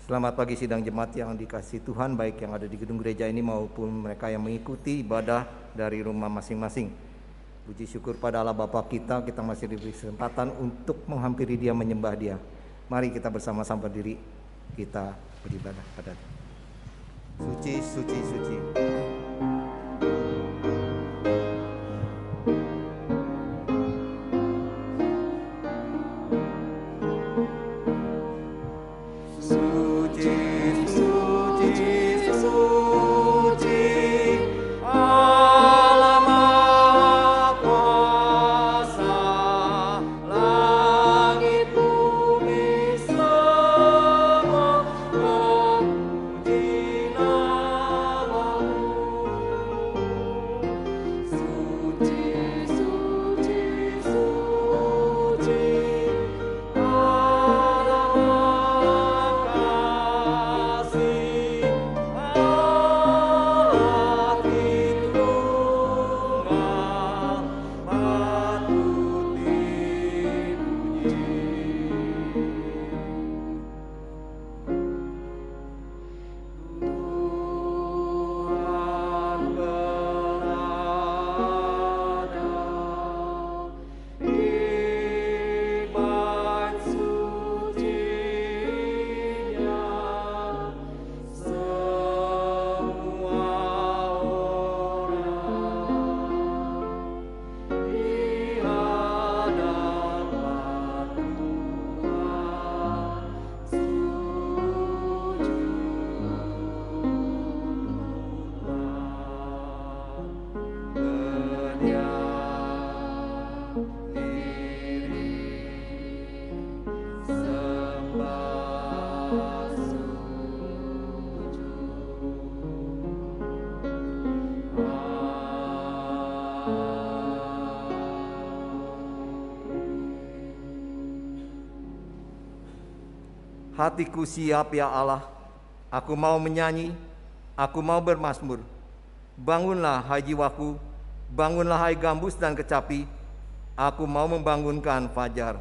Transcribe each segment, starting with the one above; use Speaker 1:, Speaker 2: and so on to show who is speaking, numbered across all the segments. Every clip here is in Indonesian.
Speaker 1: Selamat pagi sidang jemaat yang dikasihi Tuhan, baik yang ada di gedung gereja ini maupun mereka yang mengikuti ibadah dari rumah masing-masing. Puji syukur pada Allah Bapa kita masih diberi kesempatan untuk menghampiri Dia, menyembah Dia. Mari kita bersama-sama berdiri, kita beribadah pada Dia. Suci, suci, suci. Hatiku siap ya Allah, aku mau menyanyi, aku mau bermazmur. Bangunlah hai jiwaku, bangunlah hai gambus dan kecapi, aku mau membangunkan fajar.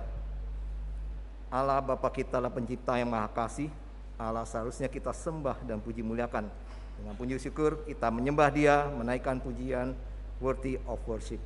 Speaker 1: Allah Bapa kita adalah pencipta yang maha kasih, Allah seharusnya kita sembah dan puji muliakan. Dengan puji syukur kita menyembah Dia, menaikkan pujian worthy of worship.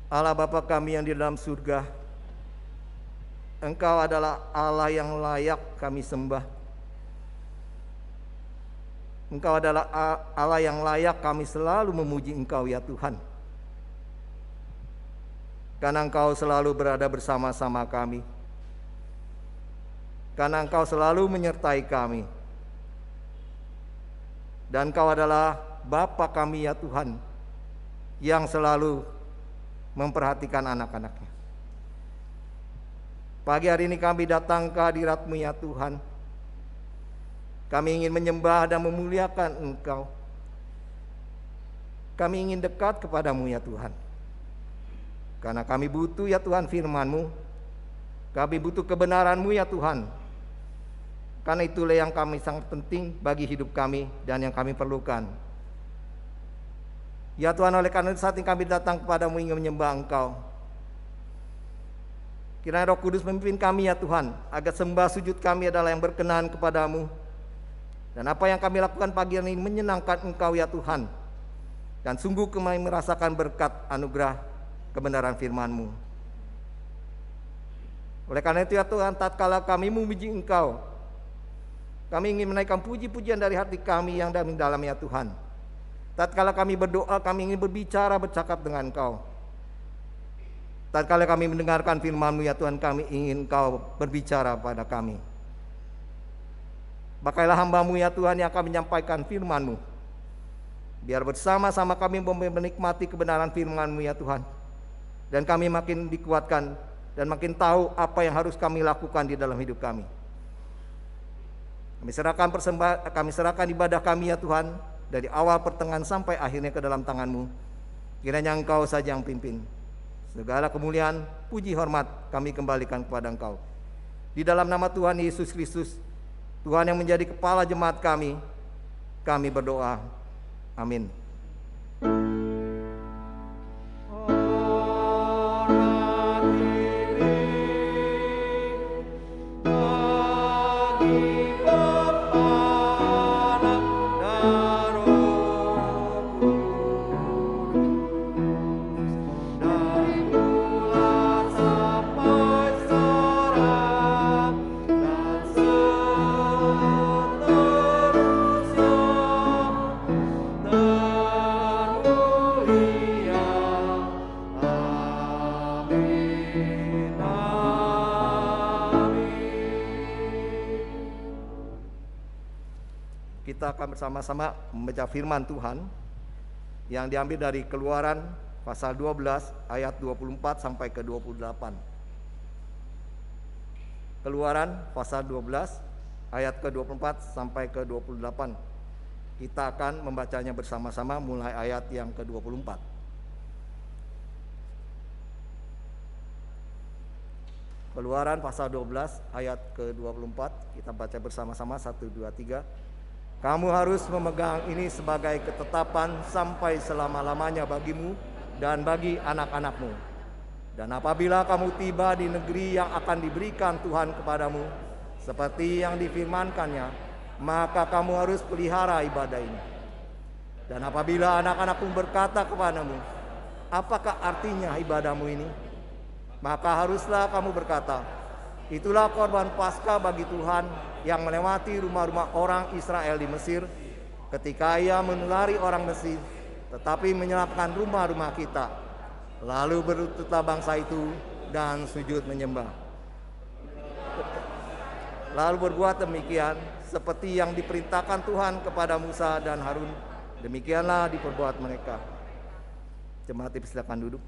Speaker 1: Allah Bapa kami yang di dalam surga, Engkau adalah Allah yang layak kami sembah. Engkau adalah Allah yang layak kami selalu memuji Engkau ya Tuhan. Karena Engkau selalu berada bersama-sama kami. Karena Engkau selalu menyertai kami. Dan Engkau adalah Bapa kami ya Tuhan, yang selalu memperhatikan anak-anaknya. Pagi hari ini kami datang ke hadirat-Mu ya Tuhan. Kami ingin menyembah dan memuliakan Engkau. Kami ingin dekat kepada-Mu ya Tuhan. Karena kami butuh ya Tuhan firman-Mu. Kami butuh kebenaran-Mu ya Tuhan. Karena itulah yang kami sangat penting bagi hidup kami dan yang kami perlukan. Ya Tuhan, oleh karena itu saat ini kami datang kepada-Mu ingin menyembah Engkau. Kiranya Roh Kudus memimpin kami ya Tuhan, agar sembah sujud kami adalah yang berkenan kepada-Mu. Dan apa yang kami lakukan pagi ini menyenangkan Engkau ya Tuhan. Dan sungguh kami merasakan berkat anugerah kebenaran firman-Mu. Oleh karena itu ya Tuhan, tatkala kami memuji Engkau, kami ingin menaikkan puji-pujian dari hati kami yang dalam ya Tuhan. Tatkala kami berdoa, kami ingin berbicara, bercakap dengan Engkau. Tatkala kami mendengarkan firman-Mu ya Tuhan, kami ingin Engkau berbicara pada kami. Pakailah hamba-Mu ya Tuhan yang akan menyampaikan firman-Mu. Biar bersama-sama kami menikmati kebenaran firman-Mu ya Tuhan. Dan kami makin dikuatkan dan makin tahu apa yang harus kami lakukan di dalam hidup kami. Kami serahkan ibadah kami ya Tuhan, dari awal pertengahan sampai akhirnya ke dalam tangan-Mu. Kiranya Engkau saja yang pimpin. Segala kemuliaan, puji, hormat kami kembalikan kepada Engkau. Di dalam nama Tuhan Yesus Kristus, Tuhan yang menjadi kepala jemaat kami berdoa. Amin. Kita akan bersama-sama membaca firman Tuhan yang diambil dari Keluaran pasal 12 ayat 24 sampai ke 28. Keluaran pasal 12 ayat ke 24 sampai ke 28. Kita akan membacanya bersama-sama mulai ayat yang ke 24. Keluaran pasal 12 ayat ke 24. Kita baca bersama-sama 1, 2, 3. Kamu harus memegang ini sebagai ketetapan sampai selama-lamanya bagimu dan bagi anak-anakmu. Dan apabila kamu tiba di negeri yang akan diberikan Tuhan kepadamu, seperti yang difirmankannya, maka kamu harus pelihara ibadah ini. Dan apabila anak-anakmu berkata kepadamu, apakah artinya ibadahmu ini? Maka haruslah kamu berkata, itulah korban Paskah bagi Tuhan yang melewati rumah-rumah orang Israel di Mesir ketika ia menulari orang Mesir, tetapi menyelamatkan rumah-rumah kita. Lalu berlututlah bangsa itu dan sujud menyembah. Lalu berbuat demikian seperti yang diperintahkan Tuhan kepada Musa dan Harun. Demikianlah diperbuat mereka. Jemaat silakan duduk.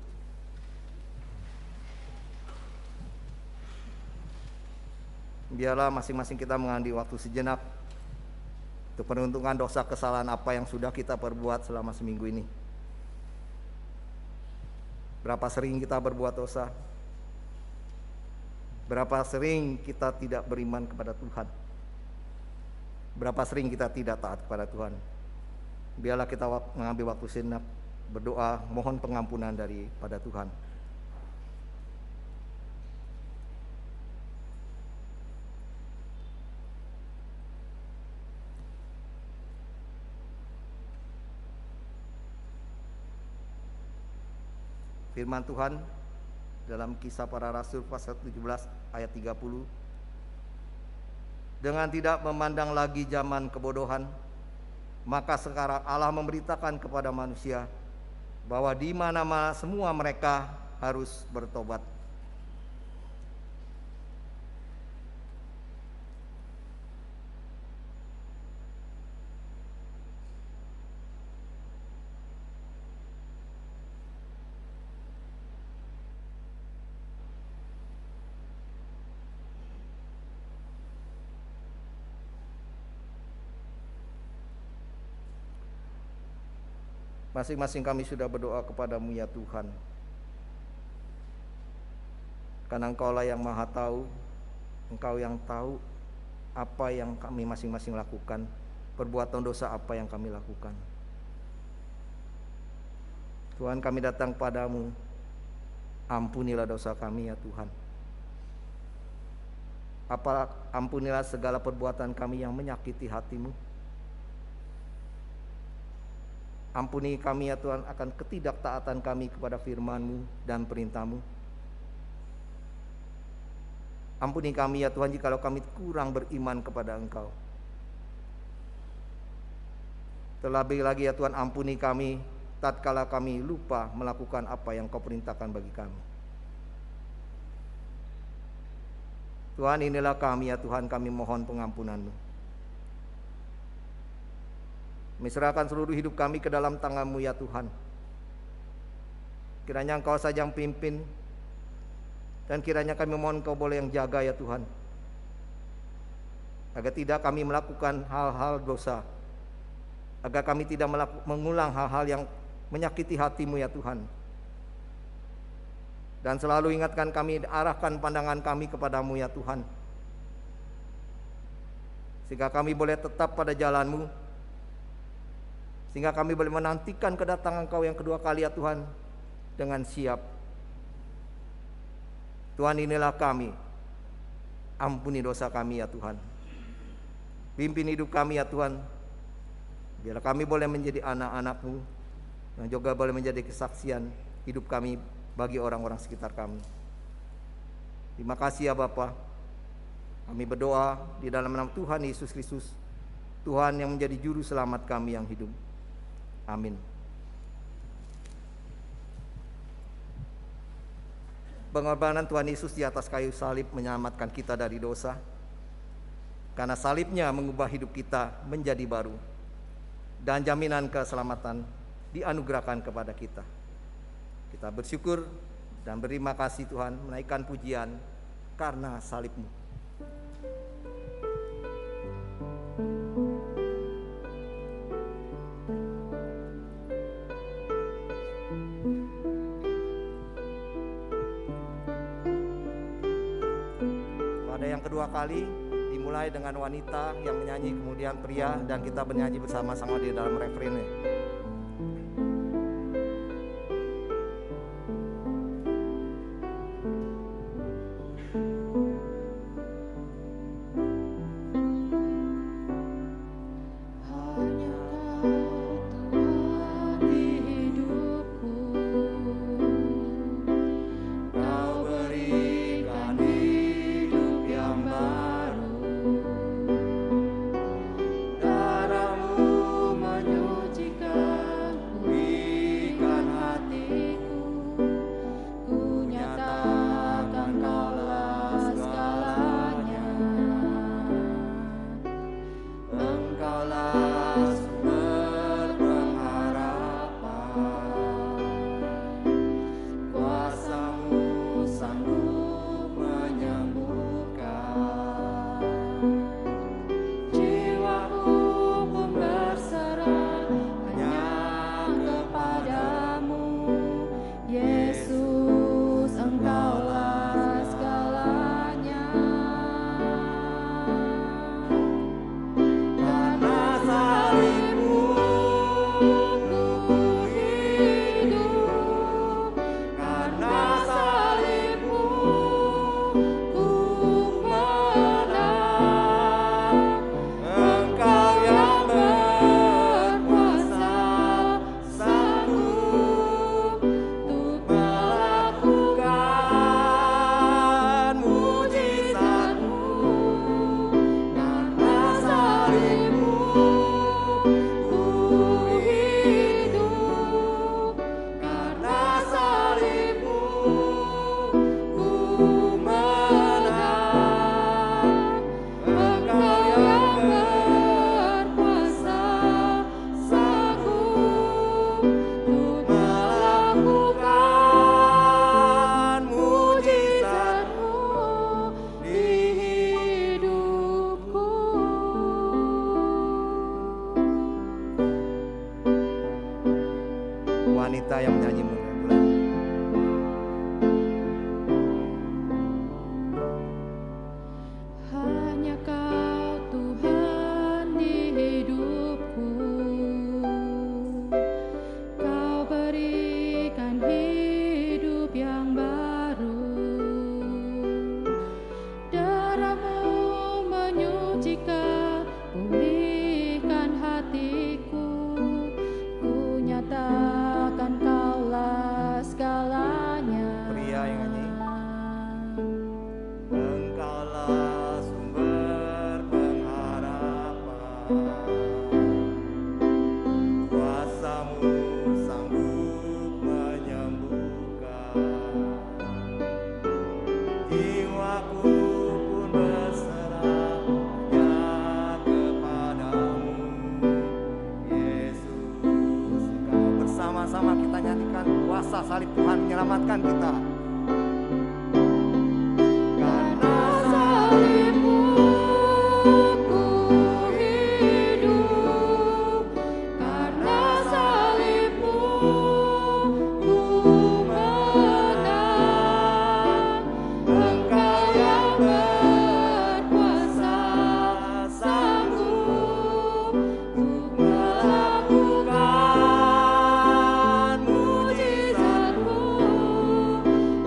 Speaker 1: Biarlah masing-masing kita mengambil waktu sejenak untuk menentukan dosa kesalahan apa yang sudah kita perbuat selama seminggu ini. Berapa sering kita berbuat dosa? Berapa sering kita tidak beriman kepada Tuhan? Berapa sering kita tidak taat kepada Tuhan? Biarlah kita mengambil waktu sejenak berdoa, mohon pengampunan daripada Tuhan. Firman Tuhan dalam Kisah Para Rasul pasal 17 ayat 30. Dengan tidak memandang lagi zaman kebodohan, maka sekarang Allah memberitakan kepada manusia bahwa di mana-mana semua mereka harus bertobat. Masing-masing kami sudah berdoa kepadamu ya Tuhan, karena Engkaulah yang maha tahu, Engkau yang tahu apa yang kami masing-masing lakukan, perbuatan dosa apa yang kami lakukan. Tuhan, kami datang padamu, ampunilah dosa kami ya Tuhan. Ampunilah segala perbuatan kami yang menyakiti hati-Mu. Ampuni kami ya Tuhan akan ketidaktaatan kami kepada firman-Mu dan perintah-Mu. Ampuni kami ya Tuhan jikalau kami kurang beriman kepada Engkau. Terlebih lagi ya Tuhan, ampuni kami tatkala kami lupa melakukan apa yang Kau perintahkan bagi kami. Tuhan, inilah kami ya Tuhan, kami mohon pengampunan-Mu. Serahkan seluruh hidup kami ke dalam tangan-Mu ya Tuhan. Kiranya Engkau saja yang pimpin, dan kiranya kami mohon Kau boleh yang jaga ya Tuhan, agar tidak kami melakukan hal-hal dosa, agar kami tidak mengulang hal-hal yang menyakiti hati-Mu ya Tuhan. Dan selalu ingatkan kami, arahkan pandangan kami kepadamu ya Tuhan, sehingga kami boleh tetap pada jalan-Mu, sehingga kami boleh menantikan kedatangan Engkau yang kedua kali ya Tuhan dengan siap. Tuhan, inilah kami, ampuni dosa kami ya Tuhan. Pimpin hidup kami ya Tuhan, biarlah kami boleh menjadi anak-anak-Mu yang juga boleh menjadi kesaksian hidup kami bagi orang-orang sekitar kami. Terima kasih ya Bapa. Kami berdoa di dalam nama Tuhan Yesus Kristus, Tuhan yang menjadi juru selamat kami yang hidup. Amin. Pengorbanan Tuhan Yesus di atas kayu salib menyelamatkan kita dari dosa. Karena salibnya mengubah hidup kita menjadi baru, dan jaminan keselamatan dianugerahkan kepada kita. Kita bersyukur dan berterima kasih Tuhan, menaikkan pujian karena salib-Mu. Kedua kali dimulai dengan wanita yang menyanyi, kemudian pria, dan kita bernyanyi bersama-sama di dalam refrennya.
Speaker 2: Darah-Mu menyucikan
Speaker 1: kita yang menyanyi mulai.
Speaker 2: Hanya Kau Tuhan di hidupku, Kau berikan hidup yang baru. Darah-Mu menyucikan, pulihkan hatiku. Ku nyatakan Kaulah segalanya.
Speaker 1: Pria yang nyanyi. Engkaulah sumber pengharapan, kuasa-Mu sanggup menyembuhkan. Jiwaku pun berserah hanya kepadamu, Yesus. Engkau bersama-sama kita nyanyikan kuasa salib Tuhan menyelamatkan kita. Karena
Speaker 2: Salib-Mu ku hidup, karena salib-Mu ku menang. Engkau yang berkuasa sanggup untuk melakukan mujizat-Mu.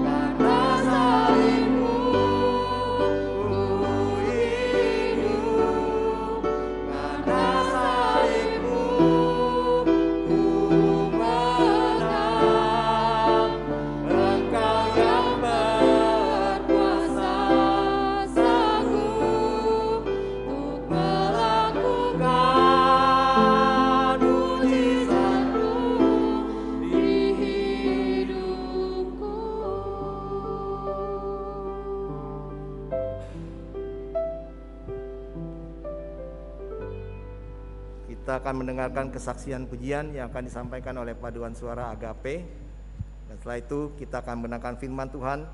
Speaker 2: Karena salib-Mu ku hidup, karena salib-Mu ku menang. Engkau yang berkuasa sanggup untuk melakukan mujizat-Mu di hidupku.
Speaker 1: kita akan mendengarkan kesaksian pujian yang akan disampaikan oleh paduan suara Agape. Dan setelah itu kita akan mendengarkan firman Tuhan,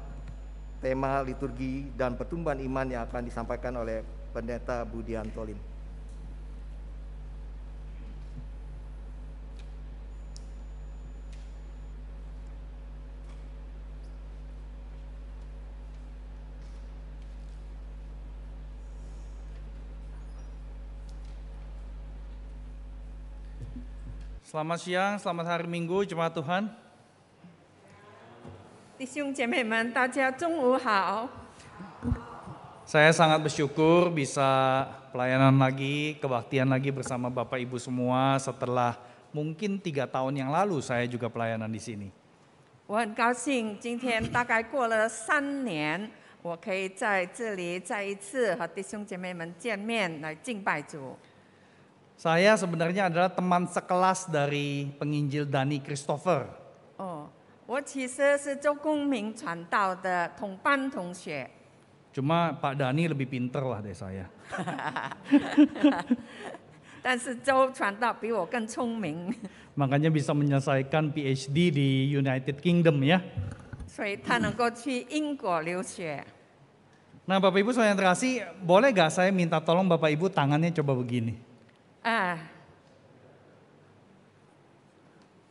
Speaker 1: tema liturgi dan pertumbuhan iman yang akan disampaikan oleh Pendeta Budian Tolim.
Speaker 3: Selamat siang, selamat hari Minggu, jemaat Tuhan.
Speaker 4: 弟兄姐妹们，大家中午好！
Speaker 3: Saya sangat bersyukur bisa pelayanan lagi, kebaktian lagi bersama Bapak Ibu semua setelah mungkin 3 tahun yang lalu saya juga pelayanan di sini.
Speaker 4: 我很高兴，今天大概过了3年，我可以在这里再一次和弟兄姐妹们见面来敬拜主。
Speaker 3: Saya sebenarnya adalah teman sekelas dari penginjil Dani Christopher.
Speaker 4: 哦，我其实是周公明传道的同班同学。
Speaker 3: Cuma Pak Dani lebih pinter lah dari saya.
Speaker 4: 但是周传道比我更聪明，
Speaker 3: Makanya bisa menyelesaikan PhD di United Kingdom ya.
Speaker 4: 所以他能够去英国留学。
Speaker 3: Nah Bapak Ibu saya yang terkasih, boleh gak saya minta tolong Bapak Ibu tangannya coba begini.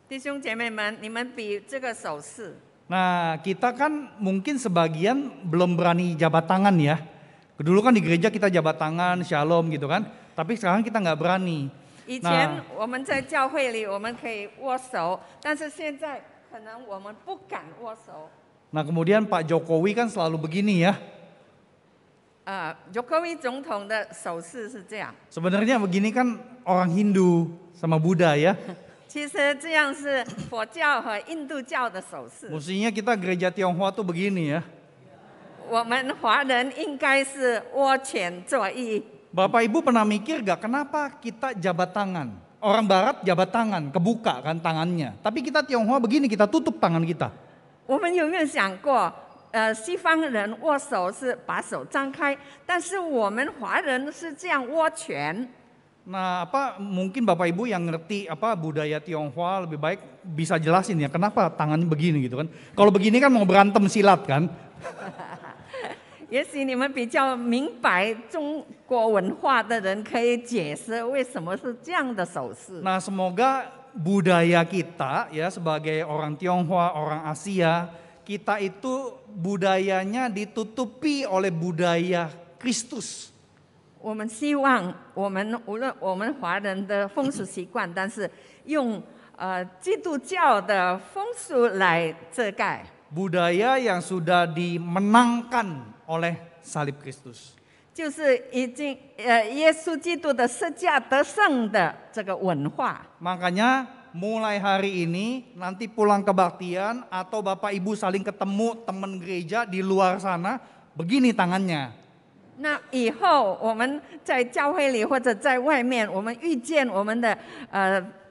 Speaker 4: 弟兄姐妹们，你们比这个手势。
Speaker 3: Nah kita kan mungkin sebagian belum berani jabat tangan ya. Dulu kan di gereja kita jabat tangan, shalom gitu kan. Tapi sekarang kita nggak berani.
Speaker 4: 以前我们在教会里，我们可以握手，但是现在可能我们不敢握手。
Speaker 3: Nah kemudian Pak Jokowi kan selalu begini ya.
Speaker 4: Jokowi 总统的手势是这样。
Speaker 3: Sebenarnya begini kan orang Hindu sama Buddha ya.
Speaker 4: 其实这样是佛教和印度教的手势。
Speaker 3: Mestinya kita gereja Tionghoa tuh begini ya.
Speaker 4: 我们华人应该是握拳作揖。
Speaker 3: Bapak Ibu pernah mikir gak kenapa kita jabat tangan? Orang Barat jabat tangan, kebuka kan tangannya. Tapi kita Tionghoa begini, kita tutup tangan kita.
Speaker 4: 我们有没有想过，西方人握手是把手张开，但是我们华人是这样握拳。
Speaker 3: Nah, mungkin Bapak Ibu yang ngerti budaya Tionghoa lebih baik bisa jelasin ya kenapa tangannya begini gitu kan. Kalau begini kan mau berantem silat kan.
Speaker 4: 也许你们比较明白中国文化的人可以解释为什么是这样的手势。
Speaker 3: Nah, semoga budaya kita ya sebagai orang Tionghoa, orang Asia, kita itu budayanya ditutupi oleh budaya Kristus.
Speaker 4: 我们希望无论我们华人的风俗习惯，但是用基督教的风俗来遮盖。
Speaker 3: Budaya yang sudah dimenangkan oleh salib Kristus.
Speaker 4: 就是已经耶稣基督的十架得胜的这个文化。
Speaker 3: Makanya mulai hari ini nanti pulang kebaktian atau Bapak Ibu saling ketemu teman gereja di luar sana, begini tangannya.
Speaker 4: 那以后我们在教会里或者在外面，我们遇见我们的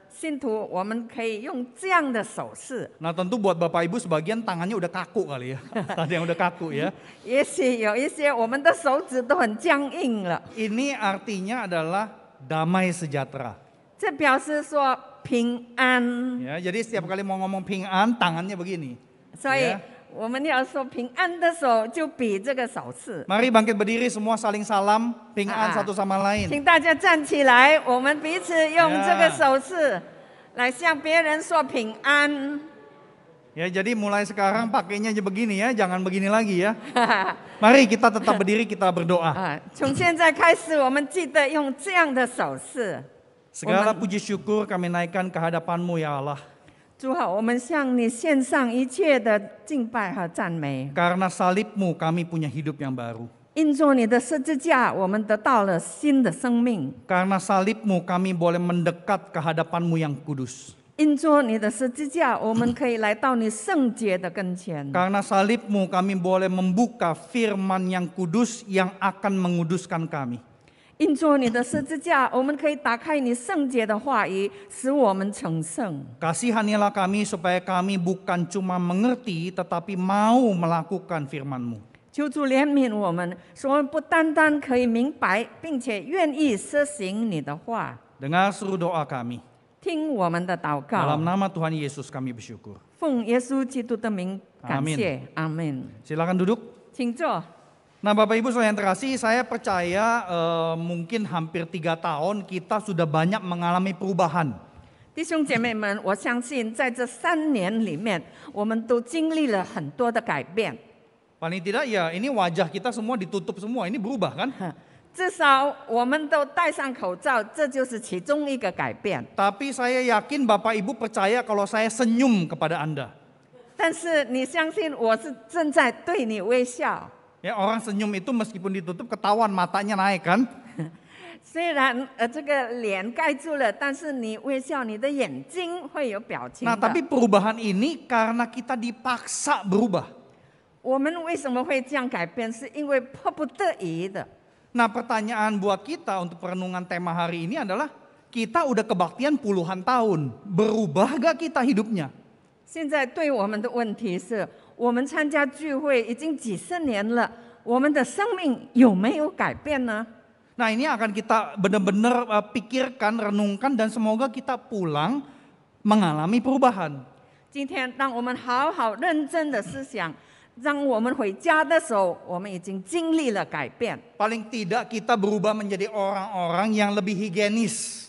Speaker 4: 信徒，我们可以用这样的手势。
Speaker 3: Nah tentu buat Bapak Ibu sebagian tangannya udah kaku kali ya. Ada yang udah kaku ya.
Speaker 4: 也许有一些我们的手指都很僵硬了，
Speaker 3: Ini artinya adalah damai sejahtera.
Speaker 4: 这表示说平安。
Speaker 3: Ya, jadi setiap kali mau ngomong ping'an tangannya begini.
Speaker 4: 所以
Speaker 3: Ya.
Speaker 4: 我们要说平安的手，就比这个手势。
Speaker 3: Mari bangkit berdiri semua saling salam, ping'an satu sama lain.
Speaker 4: 请大家站起来，我们彼此用这个手势来向别人说平安。
Speaker 3: Ya, jadi mulai sekarang pakainya aja begini ya, jangan begini lagi ya. Mari kita tetap berdiri, kita berdoa.
Speaker 4: 从现在开始，我们记得用这样的手势。
Speaker 3: Segala puji syukur kami naikkan ke hadapan-Mu ya Allah.
Speaker 4: 主好，我们向你献上一切的敬拜和赞美。
Speaker 3: Karena salib-Mu kami punya hidup yang baru.
Speaker 4: 因着你的十字架，我们得到了新的生命。
Speaker 3: Karena salib-Mu kami boleh mendekat ke hadapan-Mu yang kudus.
Speaker 4: 因着你的十字架，我们可以来到你圣洁的跟前。
Speaker 3: Karena salib-Mu kami boleh membuka firman yang kudus yang akan menguduskan kami.
Speaker 4: 因着你的十字架，我们可以打开你圣洁的话语，使我们成圣。
Speaker 3: Kasihanilah kami supaya kami bukan cuma mengerti tetapi mau melakukan firman-Mu.
Speaker 4: 求主怜悯我们，使我们不单单可以明白，并且愿意实行你的话。
Speaker 3: Dengar seru doa kami.
Speaker 4: 听我们的祷告，
Speaker 3: Dalam nama Tuhan Yesus kami bersyukur.
Speaker 4: 奉耶稣基督的名感谢，阿门。
Speaker 3: Silakan duduk.
Speaker 4: 请坐。
Speaker 3: Nah Bapak Ibu saudara yang terkasih, saya percaya mungkin hampir 3 tahun kita sudah banyak mengalami perubahan.
Speaker 4: 弟兄姐妹们，我相信在这3年里面，我们都经历了很多的改变。
Speaker 3: Paling tidak ya ini wajah kita semua ditutup semua, ini berubah kan?
Speaker 4: 至少我们都戴上口罩，这就是其中一个改变。
Speaker 3: Tapi saya yakin Bapak Ibu percaya kalau saya senyum kepada Anda.
Speaker 4: 但是你相信我是正在对你微笑。
Speaker 3: Ya orang senyum itu meskipun ditutup ketahuan matanya naik kan?
Speaker 4: 虽然这个脸盖住了，但是你微笑，你的眼睛会有表情的。
Speaker 3: Nah tapi perubahan ini karena kita dipaksa berubah.
Speaker 4: 我们为什么会这样改变？是因为迫不得已的。
Speaker 3: Nah pertanyaan buat kita untuk perenungan tema hari ini adalah kita udah kebaktian puluhan tahun, berubah gak kita hidupnya?
Speaker 4: 现在对我们的问题是，我们参加聚会已经几十年了，我们的生命有没有改变呢？
Speaker 3: Nah ini akan kita benar-benar pikirkan, renungkan dan semoga kita pulang mengalami perubahan.
Speaker 4: 今天让我们好好认真的思想，让我们回家的时候，我们已经经历了改变。
Speaker 3: Paling tidak kita berubah menjadi orang-orang yang lebih higienis.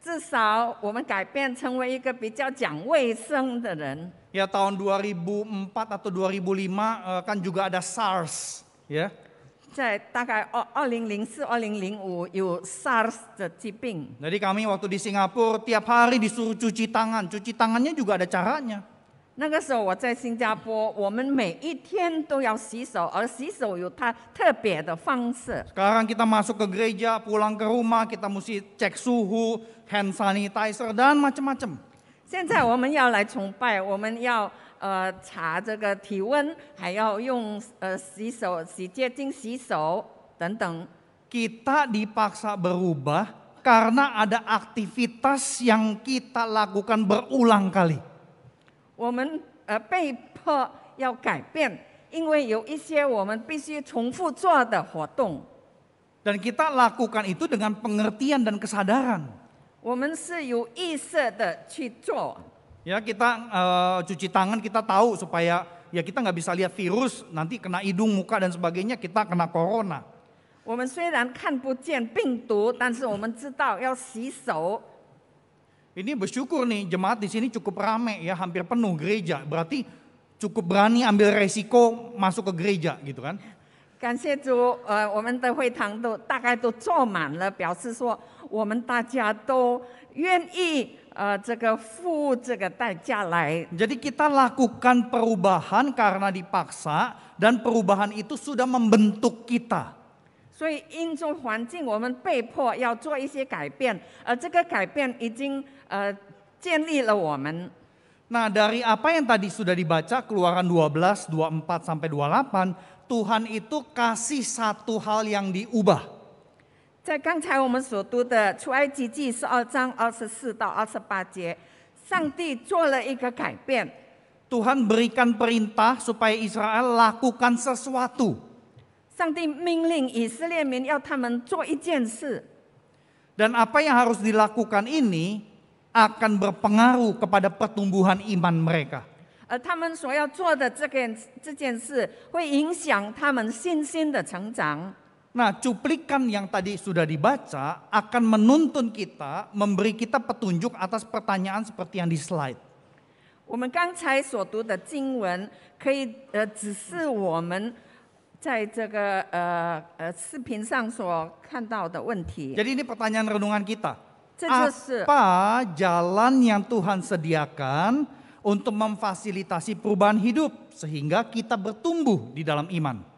Speaker 4: 至少我们改变成为一个比较讲卫生的人。
Speaker 3: Ya tahun 2004 atau 2005 kan juga ada SARS ya.
Speaker 4: 在大概2004、2005有 SARS 的疾病。
Speaker 3: Jadi kami waktu di Singapura tiap hari disuruh cuci tangan. Cuci tangannya juga ada caranya.
Speaker 4: 那个时候我在新加坡，我们每一天都要洗手，而洗手有它特别的方式。
Speaker 3: Sekarang kita masuk ke gereja, pulang ke rumah kita mesti cek suhu, hand sanitizer dan macam-macam.
Speaker 4: 现在我们要来崇拜，我们要查这个体温，还要用洗手、洗洁精洗手等等。
Speaker 3: Kita dipaksa berubah karena ada aktivitas yang kita lakukan berulang kali.
Speaker 4: 我们被迫要改变，因为有一些我们必须重复做的活动。
Speaker 3: Dan kita lakukan itu dengan pengertian dan kesadaran.
Speaker 4: 我们是有意识的去做。
Speaker 3: Ya kita cuci tangan kita tahu supaya ya kita nggak bisa lihat virus nanti kena hidung muka dan sebagainya kita kena corona.
Speaker 4: 我们虽然看不见病毒，但是我们知道要洗手。
Speaker 3: Ini bersyukur nih jemaat di sini cukup rame ya, hampir penuh gereja. Berarti cukup berani ambil resiko masuk ke gereja gitu kan.
Speaker 4: 感谢主，我们的会堂大概都坐满了，表示说我们大家都愿意这个付这个代价来。
Speaker 3: Jadi kita lakukan perubahan karena dipaksa dan perubahan itu sudah membentuk kita.
Speaker 4: 所以因着环境，我们被迫要做一些改变，而这个改变已经建立了我们。
Speaker 3: Nah, dari apa yang tadi sudah dibaca Keluaran 12, 24 sampai 28, Tuhan itu kasih satu hal yang diubah.
Speaker 4: 在刚才我们所读的出埃及记12章24到28节，上帝做了一个改变。
Speaker 3: Tuhan berikan perintah supaya Israel lakukan sesuatu.
Speaker 4: 上帝命令以色列民要他们做一件事，
Speaker 3: Dan apa yang harus dilakukan ini akan berpengaruh kepada pertumbuhan iman mereka.
Speaker 4: 而他们所要做的这件事，会影响他们信心的成长。
Speaker 3: Nah, cuplikan yang tadi sudah dibaca akan menuntun kita, memberi kita petunjuk atas pertanyaan seperti yang di slide.
Speaker 4: 我们刚才所读的经文，可以指示我们在这个视频上所看到的问题。
Speaker 3: Jadi ini pertanyaan renungan kita.
Speaker 4: 这就是
Speaker 3: Apa jalan yang Tuhan sediakan untuk memfasilitasi perubahan hidup sehingga kita bertumbuh di dalam iman?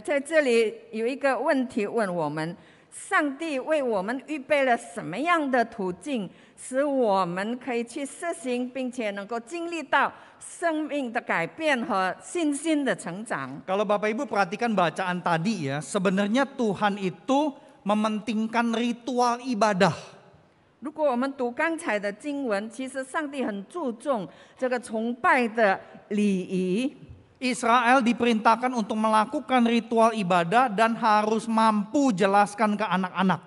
Speaker 4: 在这里有一个问题问我们：上帝为我们预备了什么样的途径，使我们可以去实行，并且能够经历到生命的改变和信心的成长？
Speaker 3: Kalau Bapak Ibu perhatikan bacaan tadi ya, sebenarnya Tuhan itu mementingkan ritual ibadah.
Speaker 4: 如果我们读刚才的经文，其实上帝很注重这个崇拜的礼仪。
Speaker 3: Israel diperintahkan untuk melakukan ritual ibadah dan harus mampu jelaskan ke anak-anak.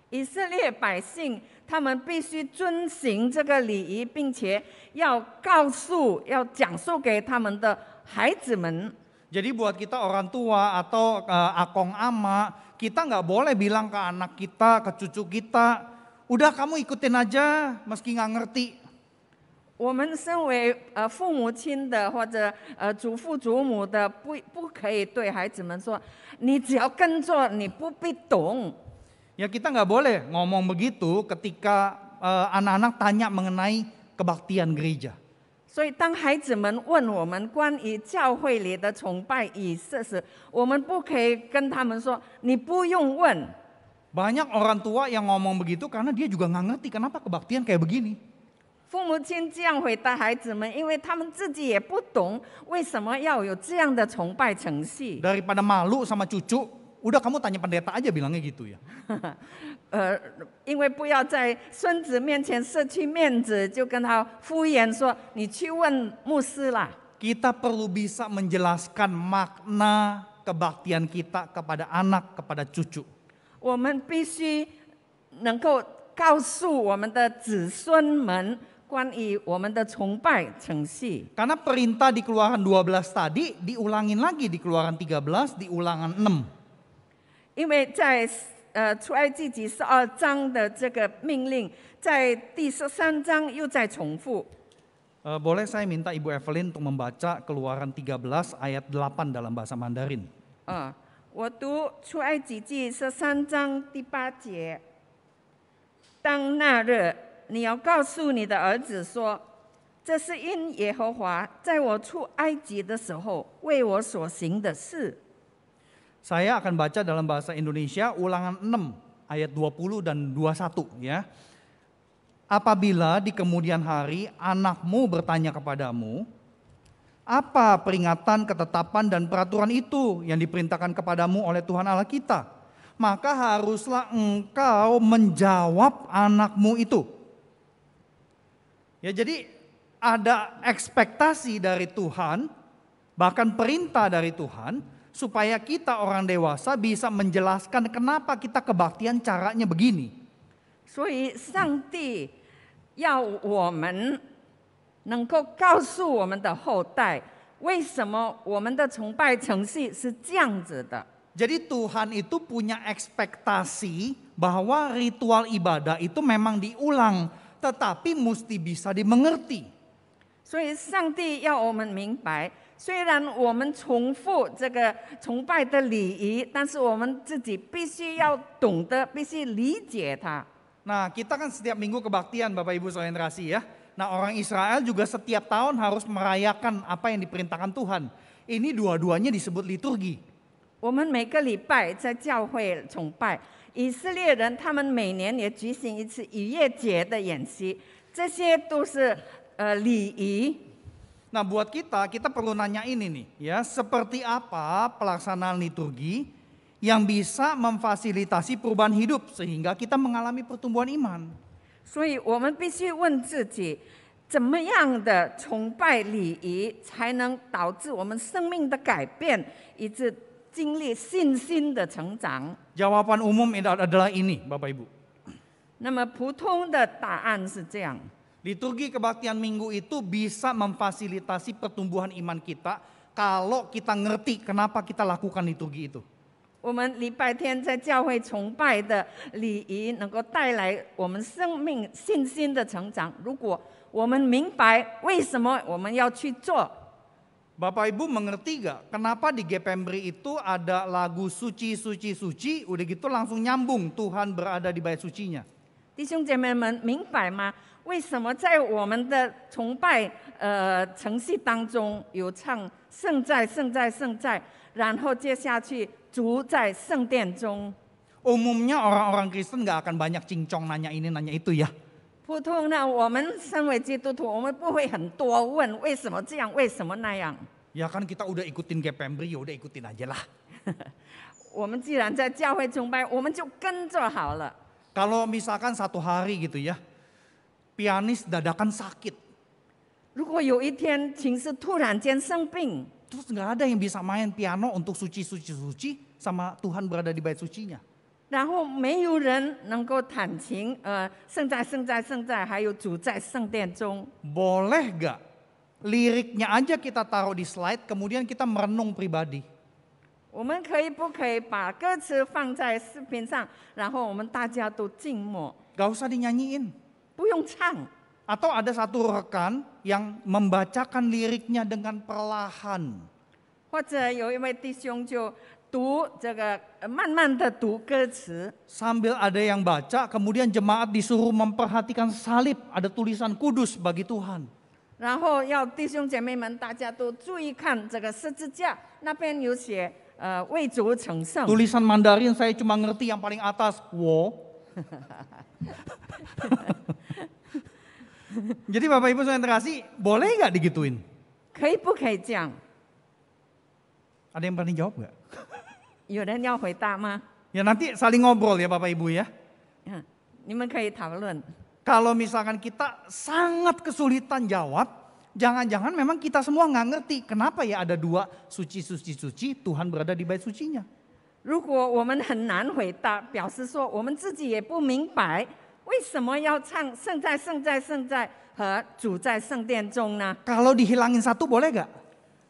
Speaker 4: 以色列百姓他们必须遵行这个礼仪，并且要讲述给他们的孩子们。
Speaker 3: Jadi buat kita orang tua atau akong ama, kita nggak boleh bilang ke anak kita, ke cucu kita, udah kamu ikutin aja meski nggak ngerti.
Speaker 4: 我们身为父母亲的或者祖父祖母的，不可以对孩子们说，你只要跟着，你不必懂。
Speaker 3: Ya kita nggak boleh ngomong begitu ketika anak-anak tanya mengenai kebaktian gereja.
Speaker 4: 所以当孩子们问我们关于教会里的崇拜仪式时，我们不可以跟他们说，你不用问。
Speaker 3: Banyak orang tua yang ngomong begitu karena dia juga nggak ngerti kenapa kebaktian kayak begini.
Speaker 4: 父母亲这样回答孩子们，因为他们自己也不懂为什么要有这样的崇拜程序。
Speaker 3: Daripada malu sama cucu, udah kamu tanya pendeta aja bilangnya gitu ya.
Speaker 4: 因为不要在孙子面前失去面子，就跟他敷衍说：“你去问牧师啦。”
Speaker 3: Kita perlu bisa menjelaskan makna kebaktian kita kepada anak, kepada cucu.
Speaker 4: 我们必须能够告诉我们的子孙们关于我们的崇拜程序。
Speaker 3: Karena perintah di Keluaran 12 tadi diulangin lagi di Keluaran 13, di Ulangan 6.
Speaker 4: 因为在出埃及记12章的这个命令，在第13章又在重复。
Speaker 3: Boleh saya minta Ibu Evelyn untuk membaca Keluaran 13 ayat 8 dalam bahasa Mandarin.
Speaker 4: 我读出埃及记13章第8节。当那日，你要告诉你的儿子说，这是因耶和华在我出埃及的时候为我所行的事。
Speaker 3: Saya akan baca dalam bahasa Indonesia Ulangan 6 ayat 20 dan 21 ya. Apabila di kemudian hari anakmu bertanya kepadamu, apa peringatan, ketetapan dan peraturan itu yang diperintahkan kepadamu oleh Tuhan Allah kita? Maka haruslah engkau menjawab anakmu itu. Ya, jadi ada ekspektasi dari Tuhan, bahkan perintah dari Tuhan, supaya kita orang dewasa bisa menjelaskan kenapa kita kebaktian caranya begini.
Speaker 4: 所以上帝要我们能够告诉我们的后代，为什么我们的崇拜程序是这样子的。
Speaker 3: Jadi Tuhan itu punya ekspektasi bahwa ritual ibadah itu memang diulang. tetapi mesti bisa dimengerti.
Speaker 4: 所以上帝要我们明白，虽然我们重复这个崇拜的礼仪，但是我们自己必须要懂得，必须理解它。
Speaker 3: Nah, kita kan setiap minggu kebaktian Bapak Ibu saudara yang terkasih ya. Nah, orang Israel juga setiap tahun harus merayakan apa yang diperintahkan Tuhan. Ini dua-duanya disebut liturgi.
Speaker 4: 我们每个礼拜在教会崇拜，以色列人他们每年也举行一次逾越节的演习，这些都是礼仪。
Speaker 3: Nah, buat kita perlu nanya ini nih ya, seperti apa pelaksanaan liturgi yang bisa memfasilitasi perubahan hidup sehingga kita mengalami pertumbuhan iman.
Speaker 4: 所以我们必须问自己，怎么样的崇拜礼仪才能导致我们生命的改变，以致经历信心的成长？
Speaker 3: Jawaban umum adalah ini, Bapak Ibu.
Speaker 4: 那么普通的答案是这样：
Speaker 3: Liturgi kebaktian minggu itu bisa memfasilitasi pertumbuhan iman kita kalau kita ngerti kenapa kita lakukan liturgi itu.
Speaker 4: 我们礼拜天在教会崇拜的礼仪，能够带来我们生命信心的成长。如果我们明白为什么我们要去做，
Speaker 3: Bapak Ibu mengerti gak kenapa di Gepembri itu ada lagu suci suci suci, udah gitu langsung nyambung Tuhan berada di bait sucinya.
Speaker 4: 弟兄姐妹们明白吗？为什么在我们的崇拜程序当中有唱圣在圣在圣在，然后接下去主在圣殿中？
Speaker 3: Umumnya orang-orang Kristen gak akan banyak cincong nanya ini nanya itu ya.
Speaker 4: 普通呢，我们身为基督徒，我们不会很多问为什么这样，为什么那样。
Speaker 3: Ya kan kita udah ikutin Gepembri, ya udah ikutin aja lah.
Speaker 4: 我们既然在教会崇拜，我们就跟着好了。
Speaker 3: Kalau misalkan satu hari gitu ya, pianis dadakan sakit,
Speaker 4: 如果有一天琴师突然间生病，
Speaker 3: terus nggak ada yang bisa main piano untuk suci suci suci sama Tuhan berada di bait sucinya.
Speaker 4: 然后没有人能够弹琴，圣在圣在圣在，还有主在圣殿中。
Speaker 3: Boleh gak liriknya aja kita taruh di slide, kemudian kita merenung pribadi.
Speaker 4: 我们可以不可以把歌词放在视频上，然后我们大家都静默，
Speaker 3: Gak usah dinyanyiin.
Speaker 4: 不用唱，
Speaker 3: Atau ada satu rekan yang membacakan liriknya dengan perlahan.
Speaker 4: 或者有一位弟兄就读这个，慢慢的读歌词，
Speaker 3: Sambil ada yang baca, kemudian jemaat disuruh memperhatikan salib, ada tulisan kudus bagi Tuhan.
Speaker 4: 然后要弟兄姐妹们大家都注意看这个十字架，那边有写为主成圣。
Speaker 3: Tulisan Mandarin saya cuma ngerti yang paling atas, wo. Jadi Bapak Ibu saya terkasih, boleh gak digituin?
Speaker 4: 可以不可以这样？
Speaker 3: Ada yang berani jawab gak?
Speaker 4: 有人要回答吗？
Speaker 3: Ya nanti saling ngobrol ya Bapak Ibu ya.
Speaker 4: 你们可以讨论。
Speaker 3: Kalau misalkan kita sangat kesulitan jawab, jangan-jangan memang kita semua nggak ngerti kenapa ya ada dua suci suci suci, Tuhan berada di bait sucinya.
Speaker 4: 如果我们很难回答，表示说我们自己也不明白为什么要唱圣在圣在圣在和主在圣殿中呢？
Speaker 3: Kalau dihilangin satu boleh gak?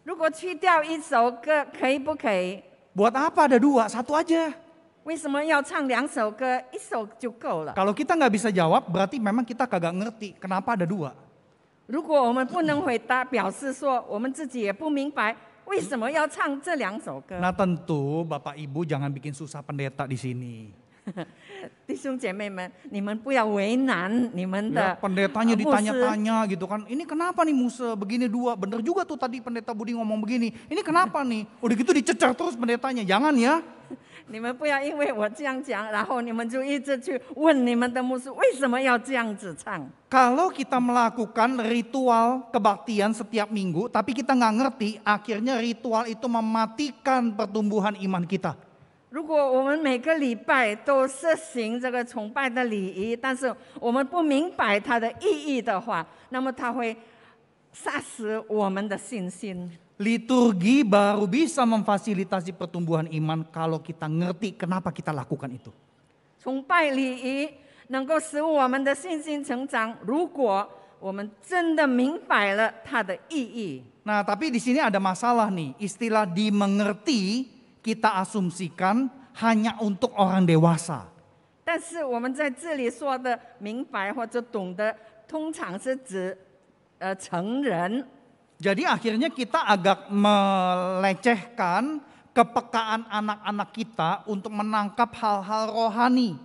Speaker 4: 如果去掉一首歌，可以不可以？
Speaker 3: Buat apa ada dua? Satu aja.
Speaker 4: 为什么要唱两首歌？一首就够了。
Speaker 3: Kalau kita nggak bisa jawab, berarti memang kita kagak ngerti kenapa ada dua.
Speaker 4: 如果我们不能回答，表示说我们自己也不明白为什么要唱这两首歌。
Speaker 3: Nah tentu Bapak Ibu jangan bikin susah pendeta di sini.
Speaker 4: 弟兄姐妹们，你们不要为难你们
Speaker 3: Ya,
Speaker 4: 的
Speaker 3: pendetanya
Speaker 4: 牧师。
Speaker 3: ditanya-tanya gitu kan. Ini kenapa nih Musa begini dua? Bener juga tuh tadi pendeta Budi ngomong begini. Ini kenapa nih? Udah gitu dicecar terus pendetanya. Jangan ya.
Speaker 4: 你们不要因为我这样讲，然后你们就一直去问你们的牧师为什么要这样子唱。
Speaker 3: Kalau kita melakukan ritual kebaktian setiap minggu, tapi kita nggak ngerti, akhirnya ritual itu mematikan pertumbuhan iman kita.
Speaker 4: 如果我们每个礼拜都实行这个崇拜的礼仪，但是我们不明白它的意义的话，那么它会杀死我们的信心。
Speaker 3: Liturgi baru bisa memfasilitasi pertumbuhan iman kalau kita ngerti kenapa kita lakukan itu.
Speaker 4: 崇拜礼仪能够使我们的信心成长，如果我们真的明白了它的意义。
Speaker 3: Nah, tapi di sini ada masalah nih. Istilah dimengerti kita asumsikan hanya untuk orang dewasa.
Speaker 4: 但是我们在这里说的明白或者懂得，通常是指成人。
Speaker 3: Jadi akhirnya kita agak melecehkan kepekaan anak-anak kita untuk menangkap hal-hal rohani.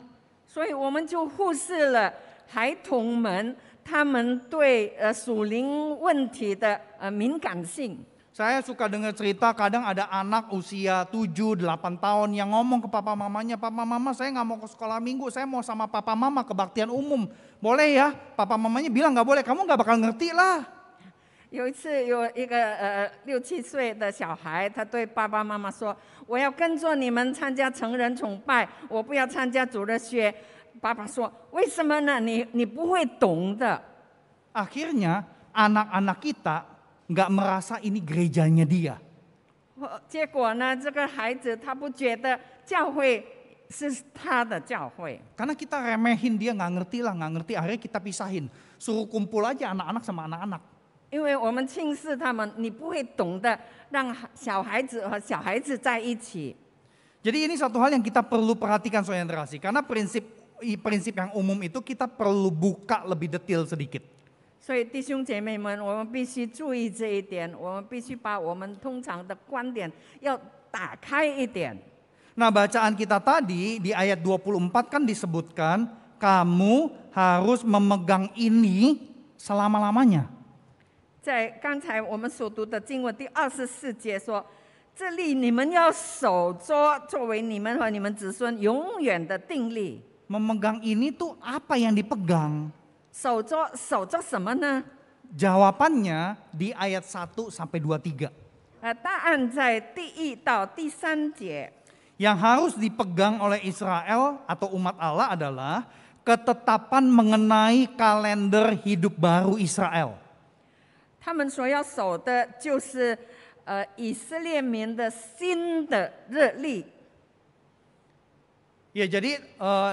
Speaker 4: 所以我们就忽视了孩童们他们对属灵问题的敏感性。
Speaker 3: Saya suka dengar cerita kadang ada anak usia 7-8 tahun yang ngomong ke papa mamanya, "Papa mama saya nggak mau ke sekolah minggu, saya mau sama papa mama kebaktian umum. Boleh ya?" Papa mamanya bilang nggak boleh, kamu nggak bakal ngerti lah.
Speaker 4: 有一次，有一个6、7岁的小孩，他对爸爸妈妈说：“我要跟着你们参加成人崇拜，我不要参加主日学。”爸爸说：“为什么呢？你不会懂的。”
Speaker 3: Akhirnya anak-anak kita nggak merasa ini gerejanya dia.
Speaker 4: 结果呢，这个孩子他不觉得教会是他的教会，
Speaker 3: Karena kita remehin dia, nggak ngerti lah, nggak ngerti. Akhirnya kita pisahin, suruh kumpul aja anak-anak sama anak-anak.
Speaker 4: 因为我们轻视他们，你不会懂得让小孩子和小孩子在一起。
Speaker 3: Jadi ini satu hal yang kita perlu perhatikan soal interaksi. Karena prinsip yang umum itu kita perlu buka lebih detail sedikit.
Speaker 4: 所以弟兄姐妹们，我们必须注意这一点，我们必须把我们通常的观点要打开一点。
Speaker 3: Nah, bacaan kita tadi di ayat 24 kan disebutkan kamu harus memegang ini selama-lamanya.
Speaker 4: 在刚才我们所读的经文第24节说：“这里你们要守着，作为你们和你们子孙永远的定例。”
Speaker 3: Memegang ini tuh apa yang dipegang?
Speaker 4: 守着什么呢？
Speaker 3: Jawabannya di ayat 1 sampai 23.
Speaker 4: 答案在第1到第3节。
Speaker 3: Yang harus dipegang oleh Israel atau umat Allah adalah ketetapan mengenai kalender hidup baru Israel.
Speaker 4: 他们所要守的就是以色列民的新的日历。
Speaker 3: Ya, jadi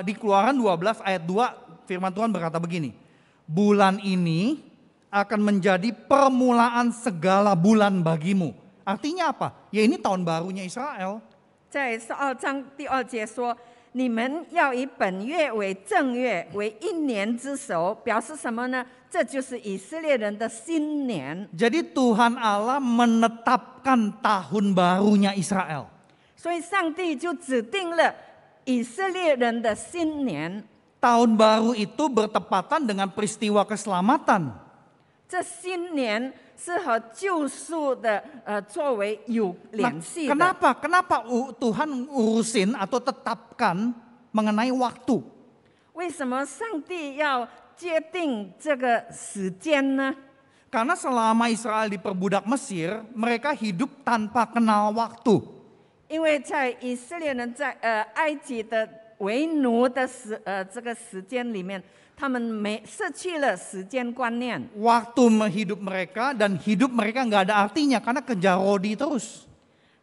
Speaker 3: di Keluaran 12 ayat 2 firman Tuhan berkata begini. Bulan ini akan menjadi permulaan segala bulan bagimu. Artinya apa? Ya ini tahun barunya Israel.
Speaker 4: 在12章第2节说：“你们要以本月为正月，为1年之首。”表示什么呢？这就是以色列人的新年。
Speaker 3: Jadi Tuhan Allah menetapkan tahun barunya Israel.
Speaker 4: 所以上帝就指定了以色列人的新年。
Speaker 3: Tahun baru itu bertepatan dengan peristiwa keselamatan.
Speaker 4: 这新年是和救赎的作为有联系的。
Speaker 3: Kenapa Tuhan urusin atau tetapkan mengenai waktu?
Speaker 4: 为什么上帝要界定这个时间呢？
Speaker 3: Karena selama Israel diperbudak Mesir, mereka hidup tanpa kenal waktu.
Speaker 4: 因为在以色列人在埃及的为奴的这个时间里面，他们失去了时间观念。
Speaker 3: Waktu hidup mereka dan hidup mereka nggak ada artinya karena kejar rodi terus.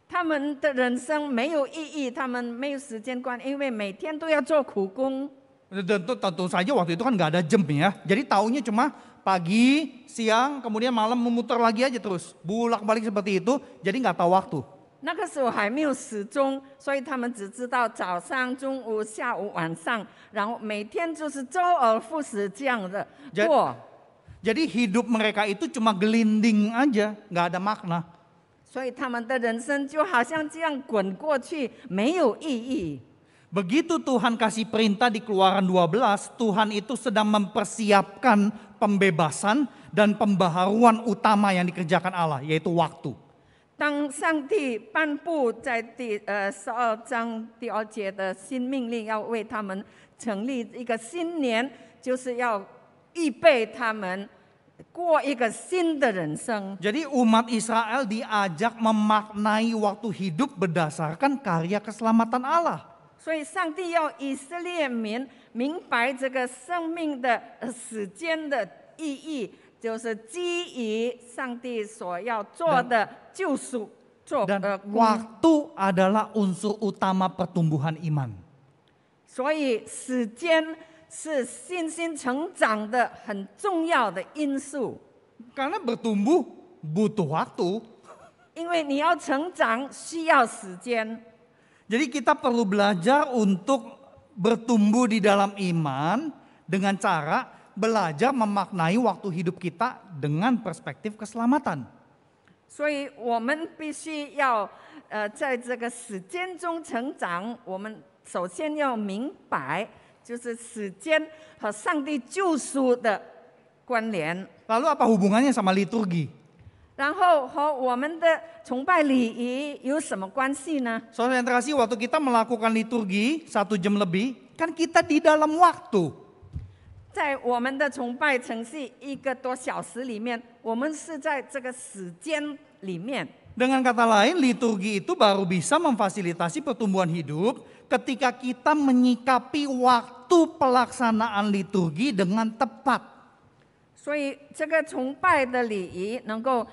Speaker 4: 他们的人生没有意义，他们没有时间观，因为每天都要做苦工。
Speaker 3: Tentu saja waktu itu kan nggak ada jam ya. Jadi taunya cuma pagi, siang, kemudian malam memutar lagi aja terus. Bulak-balik seperti itu, jadi nggak tahu waktu.
Speaker 4: 那个时候还没有时钟，所以他们只知道早上、中午、下午、晚上，然后每天就是周而复始这样的过。
Speaker 3: Jadi hidup mereka itu cuma gelinding aja, nggak ada makna.
Speaker 4: 所以他们的人生就好像这样滚过去，没有意义。
Speaker 3: Begitu Tuhan kasih perintah di Keluaran 12, Tuhan itu sedang mempersiapkan pembebasan dan pembaharuan utama yang dikerjakan Allah, yaitu waktu.
Speaker 4: 当上帝颁布在12章第2节的新命令，要为他们成立一个新年，就是要预备他们过一个新的人生。
Speaker 3: Jadi umat Israel diajak memaknai waktu hidup berdasarkan karya keselamatan Allah.
Speaker 4: 所以上帝要以色列民明白这个生命的时间的意义，就是基于上帝所要做的救赎，做
Speaker 3: Dan
Speaker 4: 工。
Speaker 3: waktu adalah unsur utama pertumbuhan iman.
Speaker 4: 所以时间是信心成长的很重要的因素，
Speaker 3: Karena bertumbuh butuh waktu.
Speaker 4: 因为你要成长需要时间。
Speaker 3: Jadi kita perlu belajar untuk bertumbuh di dalam iman dengan cara belajar memaknai waktu hidup kita dengan perspektif keselamatan.
Speaker 4: 所以我们必须要在这个时间中成长。我们首先要明白，就是时间和上帝救赎的关联。
Speaker 3: Lalu apa hubungannya sama liturgi?
Speaker 4: 然后和我们的崇拜礼仪有什么关系呢？
Speaker 3: Saudara yang terkasih, waktu kita melakukan liturgi 1 jam lebih, kan kita di dalam waktu.
Speaker 4: 在我们的崇拜程序1个多小时里面，我们是在这个时间里面。
Speaker 3: Dengan kata lain, liturgi itu baru bisa memfasilitasi pertumbuhan hidup ketika kita menyikapi waktu pelaksanaan liturgi dengan tepat.
Speaker 4: 所以这个崇拜的礼仪能够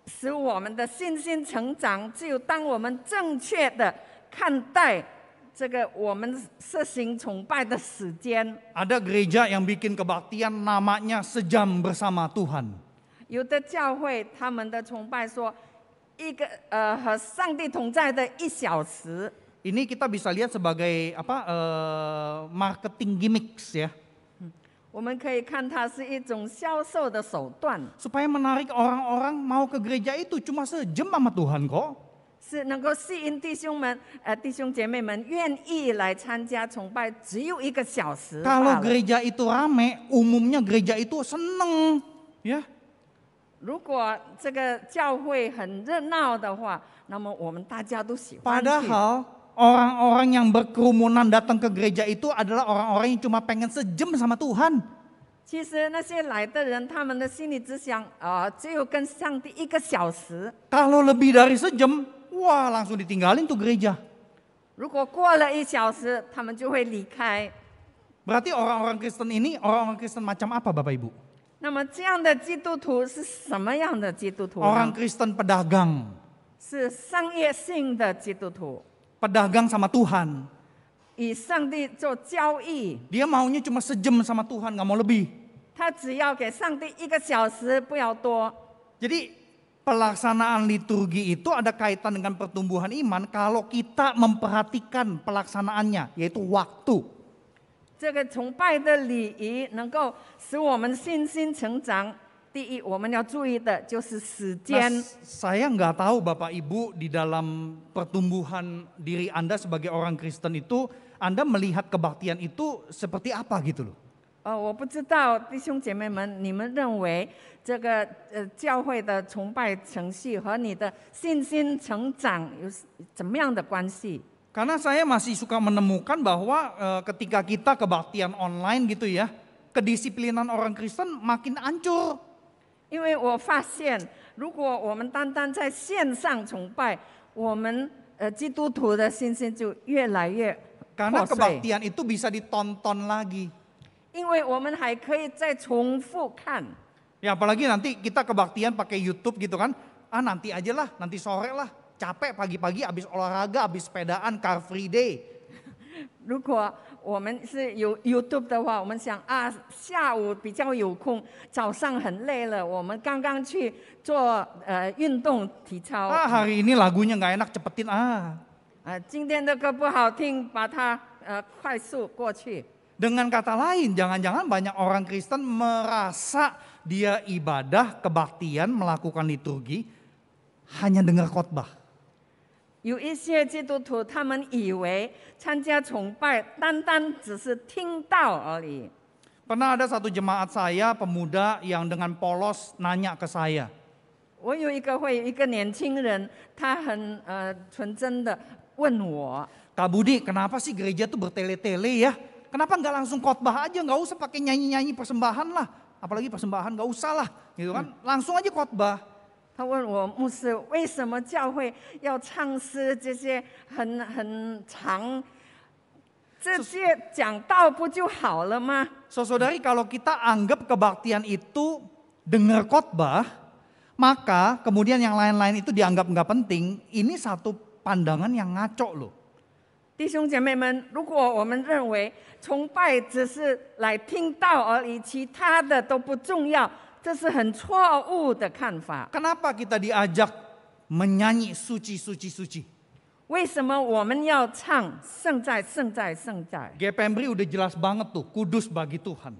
Speaker 4: 使我们的信心成长，只有当我们正确的看待这个我们实行崇拜的时间。
Speaker 3: Ada gereja yang bikin kebaktian namanya sejam bersama Tuhan.
Speaker 4: 有的教会他们的崇拜说和上帝同在的1小时。
Speaker 3: Ini kita bisa lihat sebagai marketing gimmicks ya.
Speaker 4: 我们可以看它是一种销售的手段，
Speaker 3: Supaya menarik orang-orang mau ke gereja itu cuma sejam sama Tuhan kok.
Speaker 4: 是能够吸引弟兄姐妹们愿意来参加崇拜，只有1个小时罢
Speaker 3: Kalau
Speaker 4: 了。
Speaker 3: gereja itu rame, umumnya gereja itu seneng ya.
Speaker 4: 如果这个教会很热闹的话，那么我们大家都喜欢去。
Speaker 3: Padahal orang-orang yang berkerumunan datang ke gereja itu adalah orang-orang yang cuma pengen sejam sama Tuhan.
Speaker 4: 其实那些来的人，他们的心里只想只有跟上帝1个小时。
Speaker 3: Kalau lebih dari sejam, wah langsung ditinggalin tuh gereja.
Speaker 4: 如果过了1小时，他们就会离开。
Speaker 3: Berarti orang-orang Kristen ini orang-orang Kristen macam apa Bapak Ibu?
Speaker 4: 那么这样的基督徒是什么样的基督徒呢？
Speaker 3: Orang Kristen pedagang.
Speaker 4: 是商业性的基督徒，
Speaker 3: Pedagang sama Tuhan.
Speaker 4: 与上帝做交易。
Speaker 3: Dia maunya cuma sejam sama Tuhan, gak mau lebih.
Speaker 4: 他只要给上帝1个小时，不要多。
Speaker 3: Jadi pelaksanaan liturgi itu ada kaitan dengan pertumbuhan iman kalau kita memperhatikan pelaksanaannya, yaitu waktu.
Speaker 4: 这个崇拜的礼仪能够使我们信心成长。第一，我们要注意的就是时
Speaker 3: Nah,
Speaker 4: 间。
Speaker 3: saya nggak tahu Bapak Ibu di dalam pertumbuhan diri Anda sebagai orang Kristen itu, Anda melihat kebaktian itu seperti apa gitu loh.
Speaker 4: 我不知道弟兄姐妹们，你们认为这个教会的崇拜程序和你的信心成长有怎么样的关系？
Speaker 3: Karena saya masih suka menemukan bahwa ketika kita kebaktian online gitu ya, kedisiplinan orang Kristen makin hancur.
Speaker 4: 因为我发现，如果我们单单在线上崇拜，我们基督徒的信心就越来越
Speaker 3: Karena
Speaker 4: 破碎。
Speaker 3: kebaktian itu bisa ditonton lagi.
Speaker 4: 因为我们还可以再重复看。
Speaker 3: Ya apalagi nanti kita kebaktian pakai YouTube gitu kan. Nanti aja lah, nanti sore lah. Capek pagi-pagi habis olahraga, habis sepedaan, car free day.
Speaker 4: 如果我们是有 YouTube 的话，我们想下午比较有空，早上很累了，我们刚刚去做运动体操。
Speaker 3: Hari ini lagunya nggak enak, cepetin
Speaker 4: 今天的歌不好听，把它快速过去。
Speaker 3: Dengan kata lain, jangan-jangan banyak orang Kristen merasa dia ibadah, kebaktian, melakukan liturgi, hanya dengar khotbah.
Speaker 4: 有一些基督徒，他们以为参加崇拜单单只是听到而已。
Speaker 3: Pernah ada satu jemaat saya, pemuda yang dengan polos nanya ke saya.
Speaker 4: 我有一个会有一个年轻人，他很纯真的问我，
Speaker 3: Kak Budi, kenapa sih gereja tuh bertele-tele ya? Kenapa nggak langsung khotbah aja, nggak usah pakai nyanyi-nyanyi persembahan lah. Apalagi persembahan nggak usah lah, gitu kan? Langsung aja khotbah.
Speaker 4: 他问我牧师，为什么教会要唱诗这些很长？这些讲道不就好了吗？
Speaker 3: Saudari, kalau kita anggap kebaktian itu dengar khotbah, maka kemudian yang lain-lain itu dianggap nggak penting. Ini satu pandangan yang ngaco loh.
Speaker 4: 弟兄姐妹们，如果我们认为崇拜只是来听道而已，其他的都不重要，这是很错误的看法。
Speaker 3: Kenapa kita diajak menyanyi suci, suci, suci?
Speaker 4: 为什么我们要唱圣在圣在圣在？
Speaker 3: GPMBRI udah jelas banget tuh, kudus bagi Tuhan.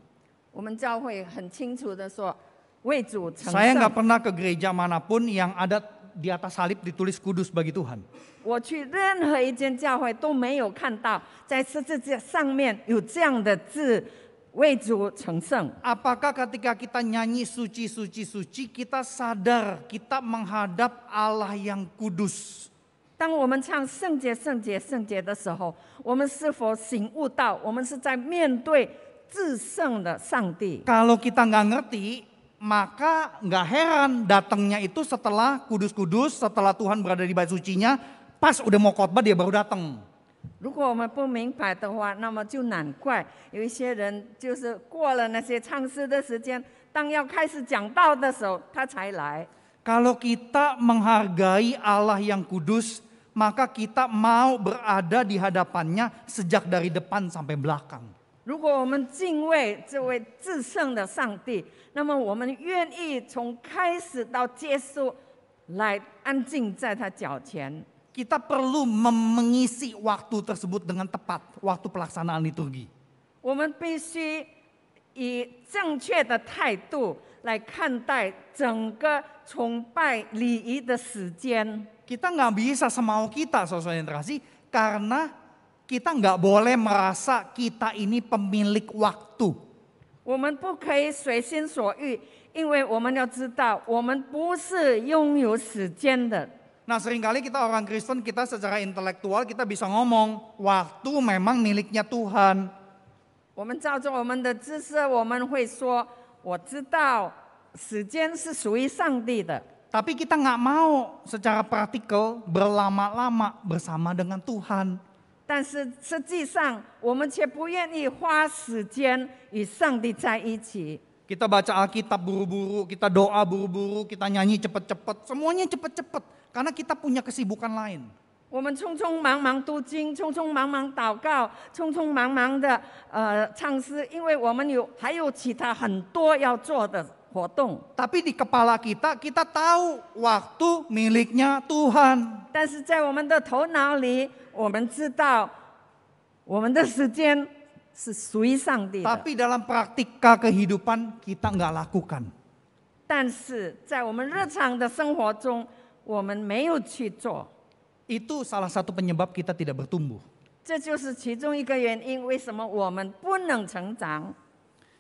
Speaker 4: 我们教会很清楚的说，为主成
Speaker 3: Saya
Speaker 4: 圣
Speaker 3: nggak。pernah ke gereja manapun yang ada di atas salib ditulis kudus bagi Tuhan.
Speaker 4: 我去任何一间教会都没有看到在十字架上面有这样的字，为主成圣。
Speaker 3: Apakah ketika kita nyanyi suci, suci, suci, kita sadar kita menghadap Allah yang kudus?
Speaker 4: 当我们唱圣洁、圣洁、圣洁的时候，我们是否醒悟到我们是在面对至圣的上帝？
Speaker 3: Kalau kita nggak ngerti, maka nggak heran datangnya itu setelah kudus-kudus, setelah Tuhan berada di bait sucinya, pas udah mau khotbah dia baru datang.
Speaker 4: 如果我们不明白的话，那么就难怪有一些人就是过了那些唱诗的时间，当要开始讲道的时候，他才来。
Speaker 3: Kalau kita menghargai Allah yang kudus, maka kita mau berada di hadapannya sejak dari depan sampai belakang.
Speaker 4: 如果我们敬畏这位至圣的上帝，那么我们愿意从开始到结束来安静在他脚前。
Speaker 3: Kita perlu mengisi waktu tersebut dengan tepat, waktu pelaksanaan liturgi.
Speaker 4: 我们必须以正确的态度来看待整个崇拜礼仪的时间。
Speaker 3: Kita nggak bisa semau kita, saudara yang terkasih, karena kita nggak boleh merasa kita ini pemilik waktu.
Speaker 4: 我们不可以随心所欲，因为我们要知道，我们不是拥有时间的。
Speaker 3: Nah seringkali kita orang Kristen, kita secara intelektual kita bisa ngomong, waktu memang miliknya Tuhan.
Speaker 4: 我们照着我们的知识，我们会说，我知道时间是属于上帝的。
Speaker 3: Tapi kita nggak mau secara praktikal berlama-lama bersama dengan Tuhan.
Speaker 4: 但是实际上，我们却不愿意花时间与上帝在一起。
Speaker 3: Kita baca Alkitab buru-buru, kita doa buru-buru, kita nyanyi cepet-cepet, semuanya cepet-cepet. Karena kita punya kesibukan lain.
Speaker 4: 我们匆匆忙忙读经，匆匆忙忙祷告，匆匆忙忙的唱诗，因为我们还有其他很多要做的活动。
Speaker 3: Tapi di kepala kita, kita tahu waktu miliknya Tuhan.
Speaker 4: 但是在我们的头脑里，我们知道我们的时间是属于上帝的。
Speaker 3: Tapi dalam praktika kehidupan kita nggak lakukan.
Speaker 4: 但是在我们日常的生活中，我们没有去做。
Speaker 3: Itu salah satu penyebab kita tidak bertumbuh.
Speaker 4: 这就是其中一个原因，为什么我们不能成长。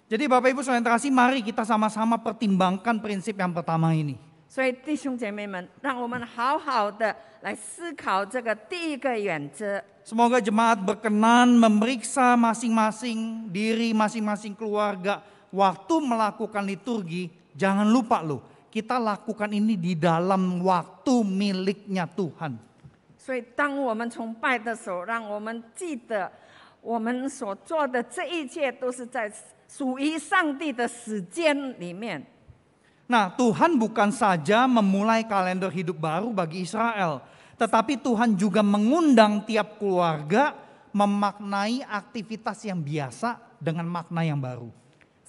Speaker 3: Jadi Bapak Ibu saudara yang terkasih, mari kita sama-sama pertimbangkan prinsip yang pertama ini.
Speaker 4: 所以弟兄姐妹们，让我们好好的来思考这个第一个原则。
Speaker 3: Semoga jemaat berkenan memeriksa masing-masing diri, masing-masing keluarga. Waktu melakukan liturgi, jangan lupa loh, kita lakukan ini di dalam waktu miliknya Tuhan.
Speaker 4: 所以当我们崇拜的时候，让我们记得，我们所做的这一切都是在属于上帝的时间里面。
Speaker 3: Nah, Tuhan bukan saja memulai kalender hidup baru bagi Israel, tetapi Tuhan juga mengundang tiap keluarga memaknai aktivitas yang biasa dengan makna yang baru.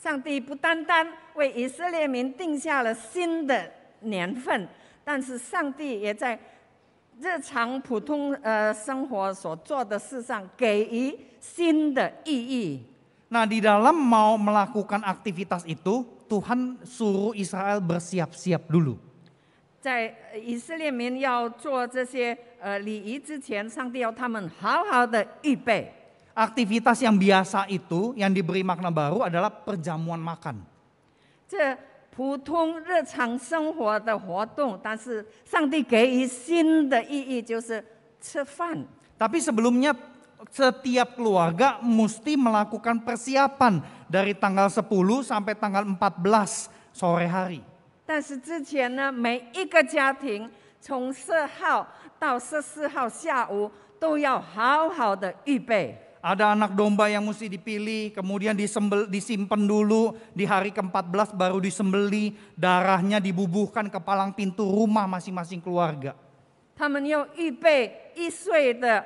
Speaker 4: 上帝不单单为以色列民定下了新的年份，但是上帝也在日常普通生活所做的事上给予新的意义。
Speaker 3: Nah, di dalam mau melakukan aktivitas itu, Tuhan suruh Israel bersiap-siap dulu.
Speaker 4: 在以色列民要做这些礼仪之前，上帝要他们好好的预备。
Speaker 3: Aktivitas yang biasa itu yang diberi makna baru adalah perjamuan makan.
Speaker 4: 这普通日常生活的活动，但是上帝给予新的意义，就是吃饭。
Speaker 3: Tapi sebelumnya setiap keluarga mesti melakukan persiapan dari tanggal 10 sampai tanggal 14 sore hari.
Speaker 4: 但是之前呢，每一个家庭从10号到14号下午都要好好的预备。
Speaker 3: Ada anak domba yang mesti dipilih, kemudian disimpan dulu, di hari ke-14 baru disembeli, darahnya dibubuhkan ke palang pintu rumah masing-masing keluarga.
Speaker 4: 他们要预备1岁的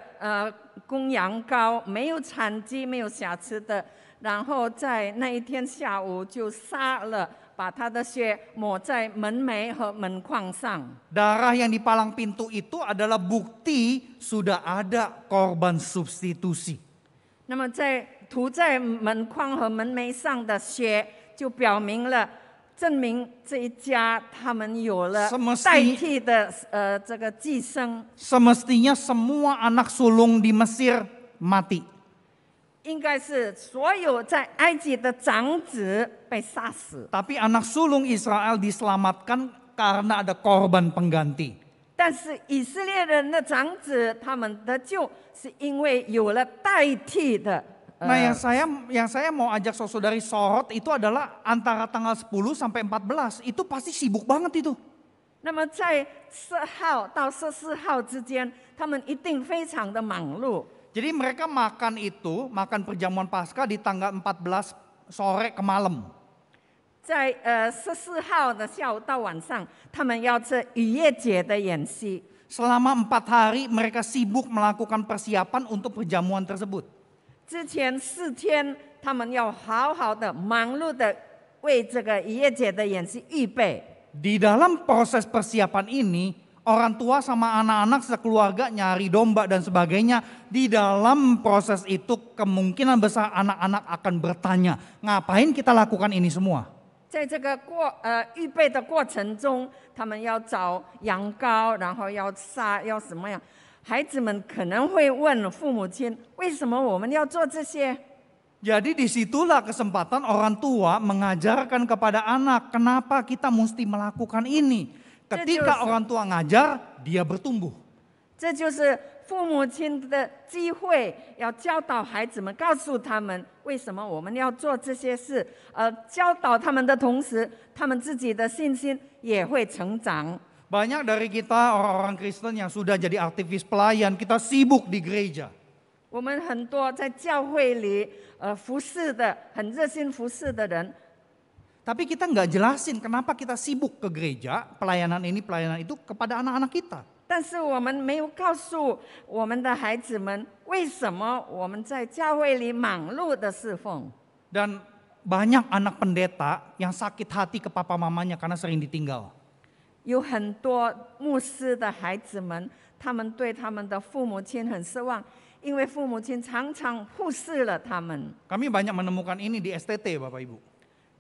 Speaker 4: 公羊羔，没有产鸡、没有瑕疵的，然后在那一天下午就杀了，把它的血抹在门楣和门框上。
Speaker 3: Darah yang di palang pintu itu adalah bukti sudah ada korban substitusi.
Speaker 4: 那么在涂在门框和门楣上的血，就表明了证明这一家他们有了代替的这个寄生。
Speaker 3: Semestinya semua anak sulung di Mesir mati.
Speaker 4: 应该是所有在埃及的长子被杀死，
Speaker 3: Tapi anak sulung Israel diselamatkan karena ada korban pengganti.
Speaker 4: 但是以色列人的长子他们得救，是因为有了代替的。
Speaker 3: Nah, yang saya mau ajak saudari sorot itu adalah antara tanggal 10 sampai 14 itu pasti sibuk banget itu.
Speaker 4: 那么在10号到14号之间，他们一定非常的忙碌。
Speaker 3: Jadi mereka makan perjamuan Paskah di tanggal 14 sore ke malam.
Speaker 4: 在14号的下午到晚上，他们要吃逾越节的筵席。
Speaker 3: Selama 4 hari mereka sibuk melakukan persiapan untuk perjamuan tersebut.
Speaker 4: 之前4天，他们要好好的忙碌的为这个逾越节的筵席预备。
Speaker 3: Di dalam proses persiapan ini, orang tua sama anak-anak sekeluarga nyari domba dan sebagainya. Di dalam proses itu kemungkinan besar anak-anak akan bertanya, ngapain kita lakukan ini semua?
Speaker 4: 在这个预备的过程中，他们要找羊羔，然后要杀，要什么样？孩子们可能会问父母亲：为什么我们要做这些？
Speaker 3: Jadi disitulah kesempatan orang tua mengajarkan kepada anak kenapa kita mesti melakukan ini. Ketika orang tua ngajar, dia bertumbuh.
Speaker 4: 这就是父母亲的机会，要教导孩子们，告诉他们为什么我们要做这些事。教导他们的同时，他们自己的信心也会成长。
Speaker 3: Banyak dari kita orang-orang Kristen yang sudah jadi aktivis pelayan, kita sibuk di gereja.
Speaker 4: 我们很多在教会里服侍的，很热心服侍的人，
Speaker 3: Tapi kita nggak jelasin kenapa kita sibuk ke gereja, pelayanan ini, pelayanan itu kepada anak-anak kita.
Speaker 4: 但是我们没有告诉我们的孩子们，为什么我们在教会里忙碌的侍奉。
Speaker 3: Dan banyak anak pendeta yang sakit hati ke papa mamanya karena sering ditinggal.
Speaker 4: 有很多牧师的孩子们，他们对他们的父母亲很失望，因为父母亲常常忽视了他们。
Speaker 3: Kami banyak menemukan ini di STT, Bapak Ibu.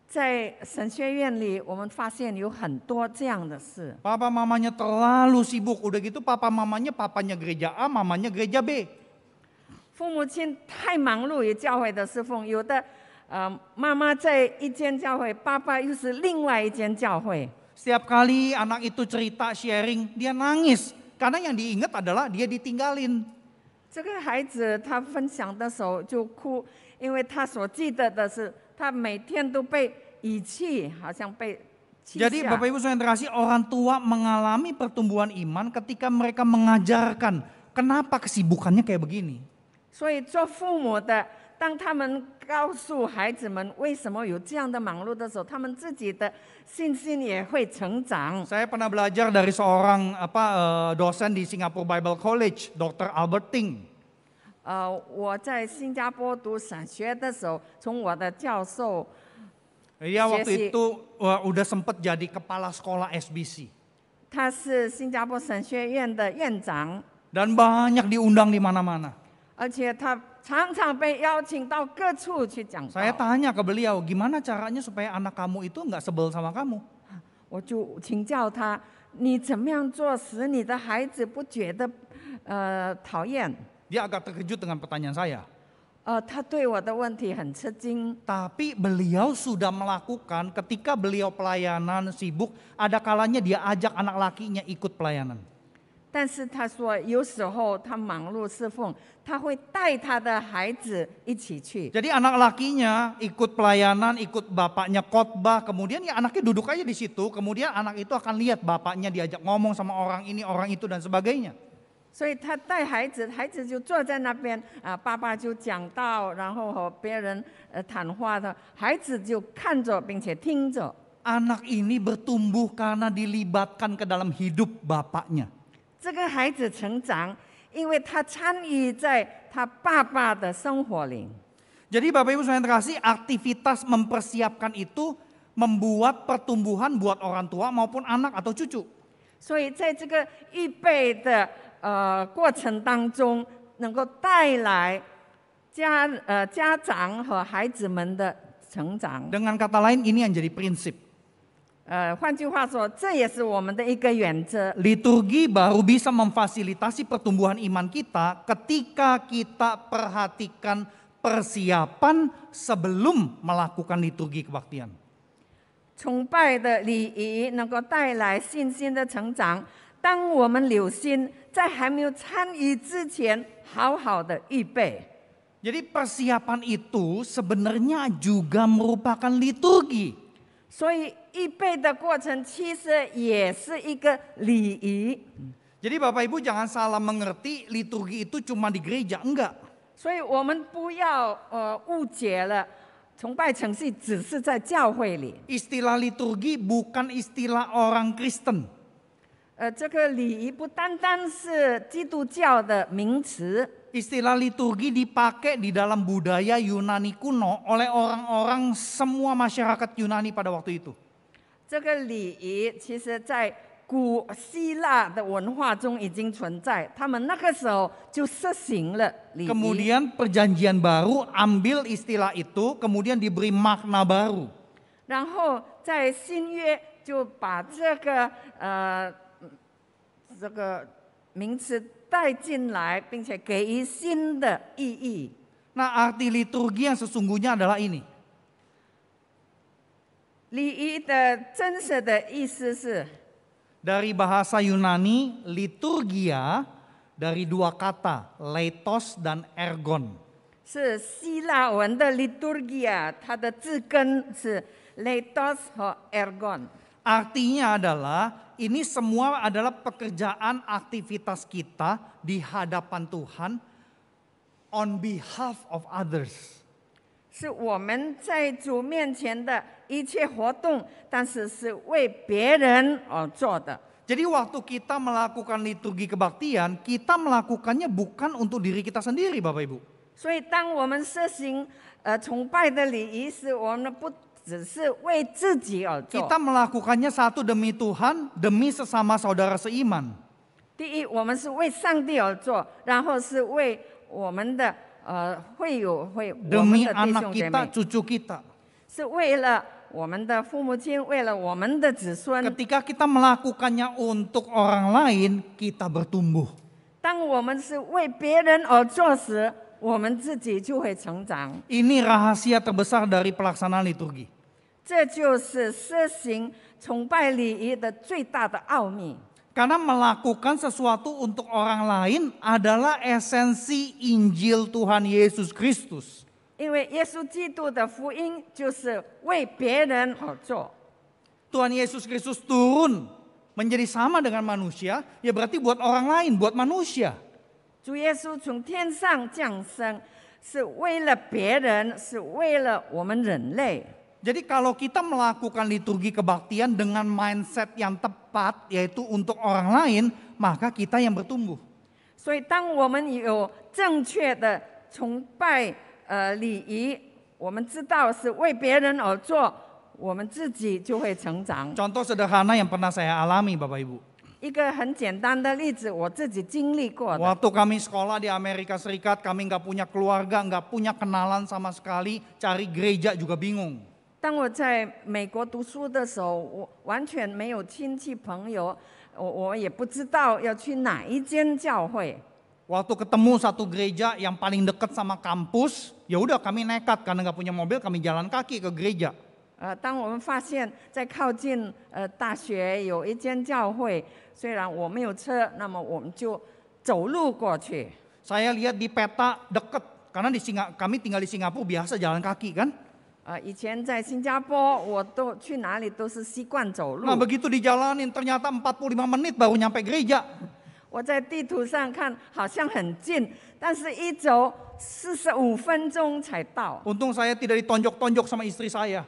Speaker 4: 在神学院里，我们发现有很多这样的事。
Speaker 3: Papa mamanya terlalu sibuk, udah gitu papa mamanya papanya gereja A, mamanya gereja B.
Speaker 4: 父母亲太忙碌于教会的侍奉，有的妈妈在一间教会，爸爸又是另外一间教会。
Speaker 3: Setiap kali anak itu cerita sharing, dia nangis. Karena yang diingat adalah dia ditinggalin.
Speaker 4: 这个孩子他分享的时候就哭，因为他所记得的是，他每天都被遗弃，好像被欺
Speaker 3: Jadi
Speaker 4: 下。
Speaker 3: Bapak Ibu saudara terkasih, orang tua mengalami pertumbuhan iman ketika mereka mengajarkan kenapa kesibukannya kayak begini.
Speaker 4: 所以做父母的，当他们告诉孩子们为什么有这样的忙碌的时候，他们自己的信心也会成长。
Speaker 3: Saya pernah belajar dari seorang dosen di Singapore Bible College, Dr. Albert Ting.
Speaker 4: 我在新加坡读神学的时候，从我的教授
Speaker 3: Dia waktu itu udah sempat jadi kepala sekolah SBC.
Speaker 4: 他是新加坡神学院的院长，
Speaker 3: Dan banyak diundang di mana-mana.
Speaker 4: 而且他常常被邀请到各处去讲道。
Speaker 3: Saya tanya ke beliau, gimana caranya supaya anak kamu itu nggak sebel sama kamu?
Speaker 4: 我就请教他，你怎么样做使你的孩子不觉得讨厌？
Speaker 3: Dia agak terkejut dengan pertanyaan saya.
Speaker 4: 他对我的问题很吃惊。
Speaker 3: Tapi beliau sudah melakukan ketika beliau pelayanan sibuk, ada kalanya dia ajak anak lakinya ikut pelayanan.
Speaker 4: 但是他说，有时候他忙碌侍奉，他会带他的孩子一起去。
Speaker 3: Jadi anak lakinya ikut pelayanan, ikut bapaknya khotbah, kemudian ya anaknya duduk aja di situ, kemudian anak itu akan lihat bapaknya diajak ngomong sama orang ini, orang itu dan sebagainya.
Speaker 4: 所以他带孩子，孩子就坐在那边爸爸就讲道，然后和别人谈话的，孩子就看着并且听着。
Speaker 3: Anak ini bertumbuh karena dilibatkan ke dalam hidup bapaknya.
Speaker 4: 这个孩子成长，因为他参与在他爸爸的生活里。
Speaker 3: Jadi Bapak Ibu saudara terkasih, aktivitas mempersiapkan itu membuat pertumbuhan buat orang tua maupun anak atau cucu.
Speaker 4: 所以在这个预备的过程当中，能够带来家长和孩子们的成长。
Speaker 3: Dengan kata lain ini yang jadi prinsip.
Speaker 4: 换句话说，这也是我们的一个原则。
Speaker 3: Liturgi baru bisa memfasilitasi pertumbuhan iman kita ketika kita perhatikan persiapan sebelum melakukan liturgi kebaktian.
Speaker 4: 崇拜的礼仪能够带来信心的成长。当我们留心，在还没有参与之前，好好的预备。
Speaker 3: Jadi persiapan itu sebenarnya juga merupakan liturgi.
Speaker 4: 所以预备的过程其实也是一个礼仪。
Speaker 3: Jadi Bapak Ibu jangan salah mengerti liturgi itu cuma di gereja, enggak.
Speaker 4: 所以我们不要误解了，崇拜程序只是在教会里。
Speaker 3: Istilah liturgi bukan istilah orang Kristen.
Speaker 4: 这个礼仪不单单是基督教的名词。
Speaker 3: Istilah liturgi dipakai di dalam budaya Yunani kuno oleh orang-orang semua masyarakat Yunani pada waktu itu.
Speaker 4: 这个礼仪其实在古希腊的文化中已经存在，他们那个时候就实行了礼仪。
Speaker 3: Kemudian perjanjian baru ambil istilah itu, kemudian diberi makna baru.
Speaker 4: 然后在新约就把这个名词带进来，并且给予新的意义。
Speaker 3: Nah, arti liturgi yang sesungguhnya adalah ini.
Speaker 4: 礼仪的真实的意思是，
Speaker 3: Dari bahasa Yunani, liturgia dari dua kata, leitos dan ergon.
Speaker 4: 是希腊文的 liturgia， 它的字根是 leitos 和 ergon。
Speaker 3: Artinya adalah ini semua adalah pekerjaan aktivitas kita di hadapan Tuhan on behalf of others.
Speaker 4: 是我们在主面前的一切活动，但是是为别人而做的。
Speaker 3: Jadi waktu kita melakukan liturgi kebaktian, kita melakukannya bukan untuk diri kita sendiri Bapak Ibu.
Speaker 4: 所以，当我们实行崇拜的礼仪时，我们不只是为自己而做。
Speaker 3: Kita melakukannya satu demi Tuhan, demi sesama saudara seiman.
Speaker 4: 第一，我们是为上帝而做，然后是为我们的会友我们
Speaker 3: Demi
Speaker 4: 的弟
Speaker 3: anak
Speaker 4: 兄姐
Speaker 3: kita,
Speaker 4: 妹，
Speaker 3: cucu kita.
Speaker 4: 是为了我们的父母亲，为了我们的子孙。
Speaker 3: Ketika kita melakukannya untuk orang lain, kita bertumbuh.
Speaker 4: 当我们是为别人而做时，我们自己就会成长。
Speaker 3: Ini rahasia terbesar dari pelaksanaan liturgi.
Speaker 4: 这就是实行崇拜礼仪的最大的奥秘。
Speaker 3: Karena melakukan sesuatu untuk orang lain adalah esensi Injil Tuhan Yesus Kristus.
Speaker 4: 因为耶稣基督的福音就是为别人而做。
Speaker 3: Tuhan Yesus Kristus turun menjadi sama dengan manusia, ya berarti buat orang lain, buat manusia.
Speaker 4: 主耶稣从天上降生，是为了别人，是为了我们人类。
Speaker 3: Jadi kalau kita melakukan liturgi kebaktian dengan mindset yang tepat, yaitu untuk orang lain, maka kita yang bertumbuh.
Speaker 4: 所以，当我们有正确的崇拜礼仪，我们知道是为别人而做，我们自己就会成长。
Speaker 3: Contoh sederhana yang pernah saya alami Bapak Ibu.
Speaker 4: 一个很简单的例子，我自己经历过的。
Speaker 3: Waktu kami sekolah di Amerika Serikat, kami nggak punya keluarga, nggak punya kenalan sama sekali, cari gereja juga bingung.
Speaker 4: 当我在美国读书的时候，我完全没有亲戚朋友，我也不知道要去哪一间教会。
Speaker 3: Waktu ketemu satu gereja yang paling dekat sama kampus, ya udah kami nekat karena nggak punya mobil, kami jalan kaki ke gereja.
Speaker 4: 当我们发现，在靠近大学有一间教会，虽然我没有车，那么我们就走路过去。
Speaker 3: Saya lihat di peta dekat, karena kami tinggal di Singapura biasa jalan kaki kan.
Speaker 4: 以前在新加坡，我都去哪里都是习惯走路。
Speaker 3: Nah begitu dijalanin ternyata 45 menit baru nyampe gereja.
Speaker 4: 我在地图上看好像很近，但是一走45分钟才到。
Speaker 3: Untung saya tidak ditonjok-tonjok sama istri saya.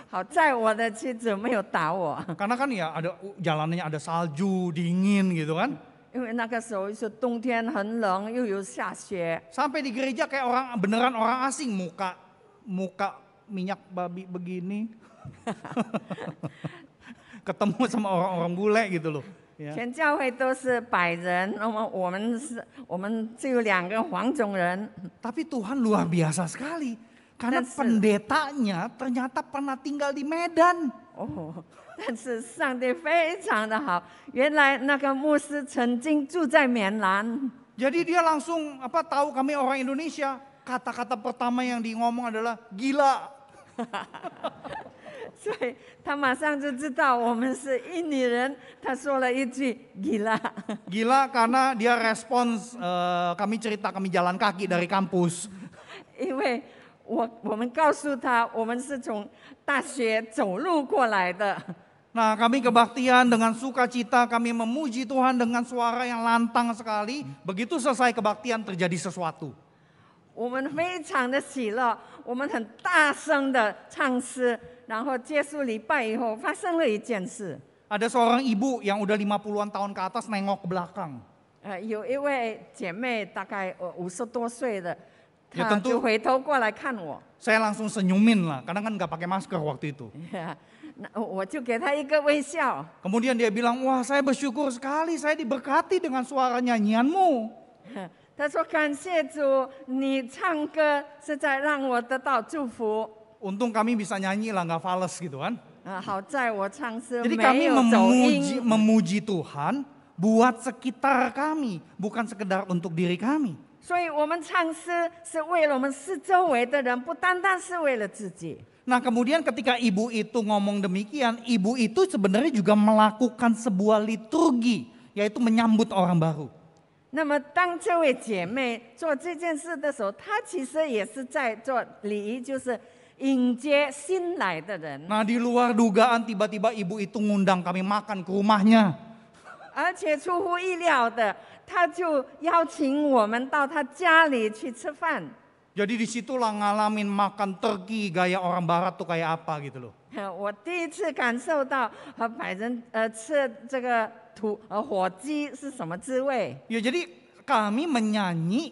Speaker 4: 好在我的妻子没有打我，
Speaker 3: Karena kan ya ada jalanannya ada salju, dingin gitu kan.
Speaker 4: 因为那个时候是冬天，很冷，又有下雪。
Speaker 3: Sampai di gereja kayak beneran orang asing, muka minyak babi begini. Ketemu sama orang-orang bule gitu loh. Ya.
Speaker 4: 全教会都是白人，那么我们只有2个黄种人，
Speaker 3: Tapi Tuhan luar biasa sekali. Karena
Speaker 4: Dan
Speaker 3: pendetanya ternyata pernah tinggal di Medan.
Speaker 4: 哦，但是上帝非常的好，原来那个牧师曾经住在棉兰，
Speaker 3: Jadi dia langsung tahu kami orang Indonesia. Kata-kata pertama yang di ngomong adalah gila.
Speaker 4: 所以他马上就知道我们是印尼人，他说了一句 gila。
Speaker 3: Gila karena dia respons kami cerita kami jalan kaki dari kampus.
Speaker 4: 因为我们告诉他，我们是从大学走路过来的。
Speaker 3: Nah, kami kebaktian dengan sukacita, kami memuji Tuhan dengan suara yang lantang sekali. Begitu selesai kebaktian terjadi sesuatu.
Speaker 4: 我们非常的喜乐，我们很大声的唱诗，然后结束礼拜以后，发生了一件事。
Speaker 3: Ada seorang ibu yang udah 50-an tahun ke atas nengok ke belakang.
Speaker 4: 有一位姐妹大概50多岁的，
Speaker 3: Ya
Speaker 4: 她
Speaker 3: tentu
Speaker 4: 就回头过来看我，
Speaker 3: saya langsung senyumin lah, karena kan nggak pakai masker waktu itu.
Speaker 4: 那我就给她一个微笑。
Speaker 3: Kemudian dia bilang, wah saya bersyukur sekali saya diberkati dengan suara nyanyianmu.
Speaker 4: 她说：“感谢主，你唱歌是在让我得到祝福。
Speaker 3: Untung kami bisa nyanyi lah, nggak fales gitu kan.
Speaker 4: 好在我唱诗
Speaker 3: Jadi
Speaker 4: 没
Speaker 3: kami
Speaker 4: 有走
Speaker 3: memuji,
Speaker 4: 音。
Speaker 3: memuji Tuhan buat sekitar kami, bukan sekedar untuk diri kami.
Speaker 4: 所以我们唱诗是为了我们四周围的人，不单单是为了自己。
Speaker 3: Nah kemudian ketika ibu itu ngomong demikian, ibu itu sebenarnya juga melakukan sebuah liturgi, yaitu menyambut orang baru.
Speaker 4: 那么，当这位姐妹做这件事的时候，她其实也是在做礼仪，就是迎接新来的人。
Speaker 3: Nah di luar dugaan tiba-tiba ibu itu ngundang kami makan ke rumahnya.
Speaker 4: 而且出乎意料的，她就邀请我们到她家里去吃饭。
Speaker 3: Jadi disitulah ngalamin makan turki gaya orang barat tuh kayak apa gitu loh.
Speaker 4: 我第一次感受到和百人吃这个火鸡是什么滋味。
Speaker 3: Ya jadi kami menyanyi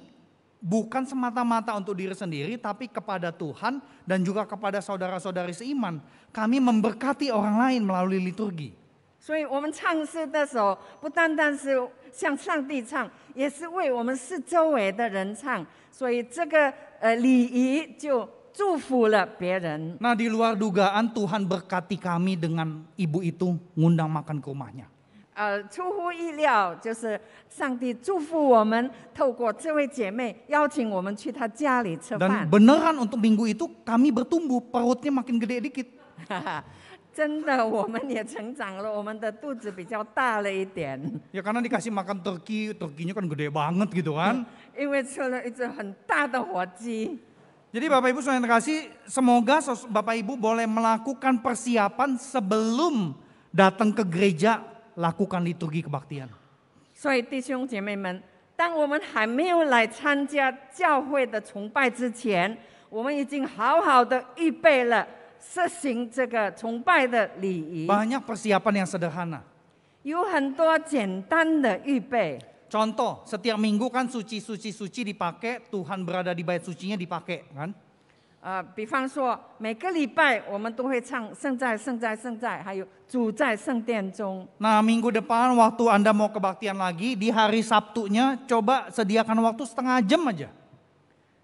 Speaker 3: bukan semata-mata untuk diri sendiri tapi kepada Tuhan dan juga kepada saudara-saudari seiman. Kami memberkati orang lain melalui liturgi.
Speaker 4: 所以我们唱诗的时候，不单单是向上帝唱，也是为我们四周围的人唱。所以这个礼仪就祝福了别人。
Speaker 3: Nah di luar dugaan Tuhan berkati kami dengan ibu itu ngundang makan ke rumahnya.
Speaker 4: 出乎意料，就是上帝祝福我们，透过这位姐妹邀请我们去她家里吃
Speaker 3: Dan
Speaker 4: 饭。
Speaker 3: beneran untuk minggu itu kami bertumbuh, perutnya makin gede dikit.
Speaker 4: 真的，我们也成长了，我们的肚子比较大了一点，
Speaker 3: Ya karena dikasih makan turki, turkinya kan gede banget gitu kan.
Speaker 4: 因为吃了一只很大的火鸡。
Speaker 3: Jadi Bapak Ibu saudara yang terkasih, semoga Bapak Ibu boleh melakukan persiapan sebelum datang ke gereja, lakukan liturgi kebaktian.
Speaker 4: 所以弟兄姐妹们，当我们还没有来参加教会的崇拜之前，我们已经好好的预备了实行这个崇拜的礼仪，
Speaker 3: Banyak persiapan yang sederhana.
Speaker 4: 有很多简单的预备。
Speaker 3: Contoh, setiap minggu kan suci dipakai, Tuhan berada di bait sucinya dipakai kan.
Speaker 4: 比方说每个礼拜我们都会唱圣在圣在圣在，还有主在圣殿中。
Speaker 3: Nah minggu depan waktu Anda mau kebaktian lagi, di hari Sabtunya coba sediakan waktu setengah jam aja.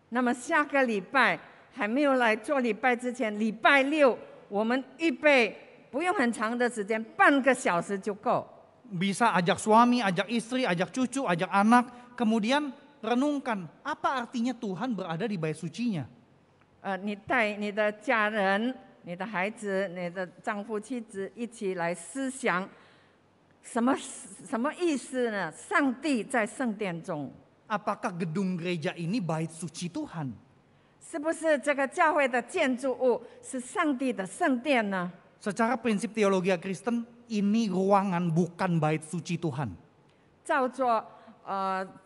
Speaker 4: 那么下个礼拜还没有来做礼拜之前，礼拜六我们预备不用很长的时间，半个小时就够。
Speaker 3: Bisa ajak suami, ajak istri, ajak cucu, ajak anak. Kemudian renungkan, apa artinya Tuhan berada di bait sucinya.
Speaker 4: 你带你的家人、你的孩子、你的丈夫、妻子一起来思想，什么意思呢？上帝在圣殿中，
Speaker 3: Apakah gedung gereja ini bait suci Tuhan?
Speaker 4: 是不是这个教会的建筑物是上帝的圣殿呢？
Speaker 3: Secara prinsip teologi Kristen, ini ruangan bukan bait suci Tuhan.
Speaker 4: 照着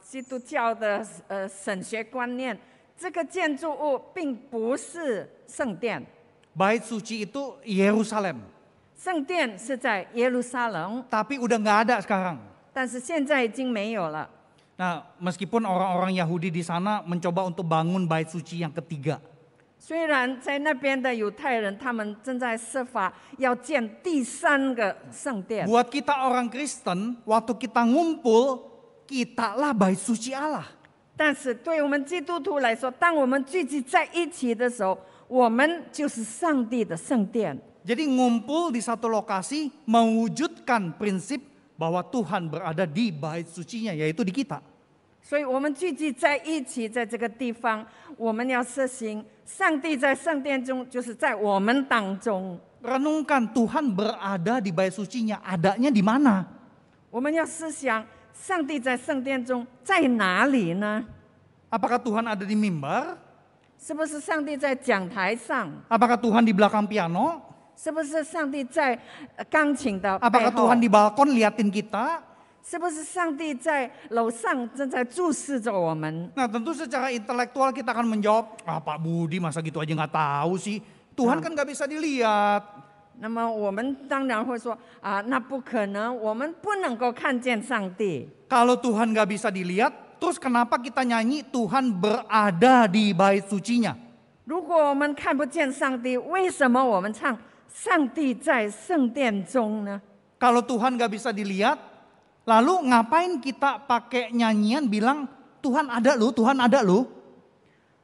Speaker 4: 基督教的神学观念，这个建筑物并不是圣殿，
Speaker 3: Bait suci itu Yerusalem,
Speaker 4: 圣殿是在耶路撒冷，
Speaker 3: tapi udah nggak ada sekarang.
Speaker 4: 但是现在已经没有了。
Speaker 3: Nah, meskipun orang-orang Yahudi di sana mencoba untuk bangun bait suci yang ketiga.
Speaker 4: 虽然在那边的犹太人，他们正在设法要建第3个圣殿，
Speaker 3: Buat kita orang Kristen, waktu kita ngumpul, kitalah bait suci Allah.
Speaker 4: 但是对我们基督徒来说，当我们聚集在一起的时候，我们就是上帝的圣殿。
Speaker 3: Jadi ngumpul di satu lokasi mewujudkan prinsip bahwa Tuhan berada di bait sucinya, yaitu di kita.
Speaker 4: 所以我们聚集在一起，在这个地方，我们要实行上帝在圣殿中，就是在我们当中。
Speaker 3: Renungkan Tuhan berada di bait sucinya, adanya di mana?
Speaker 4: 我们要思想上帝在圣殿中在哪里呢？
Speaker 3: Apakah Tuhan ada di mimbar?
Speaker 4: 是不是上帝在讲台上？
Speaker 3: Apakah Tuhan di belakang piano?
Speaker 4: 是不是上帝在钢琴的背
Speaker 3: Apakah
Speaker 4: 后
Speaker 3: Tuhan？di balkon liatin kita?
Speaker 4: 是不是上帝在楼上正在注视着我们？
Speaker 3: Nah tentu secara intelektual kita akan menjawab, Pak Budi masa gitu aja nggak tahu sih. Tuhan kan nggak bisa dilihat.
Speaker 4: 那么我们当然会说啊，那不可能，我们不能够看见上帝。
Speaker 3: Kalau Tuhan nggak bisa dilihat, terus kenapa kita nyanyi Tuhan berada di bait sucinya?
Speaker 4: 如果我们看不见上帝，为什么我们唱上帝在圣殿中呢？
Speaker 3: Kalau Tuhan nggak bisa dilihat, lalu ngapain kita pakai nyanyian bilang Tuhan ada loh, Tuhan ada loh?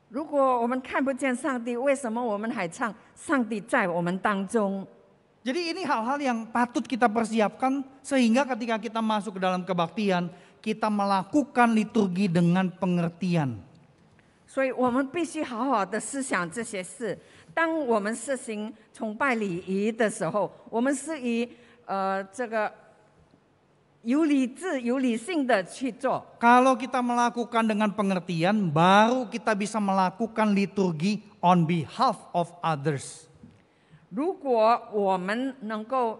Speaker 4: 如果我们看不见上帝，为什么我们还唱上帝在我们当中？
Speaker 3: Jadi ini hal-hal yang patut kita persiapkan sehingga ketika kita masuk ke dalam kebaktian, kita melakukan liturgi dengan pengertian.
Speaker 4: 所以我们必须好好的思想这些事。当我们实行崇拜礼仪的时候，我们是以这个有理智、有理性的去做。
Speaker 3: Kalau kita melakukan dengan pengertian, baru kita bisa melakukan liturgi on behalf of others.
Speaker 4: 如果我们能够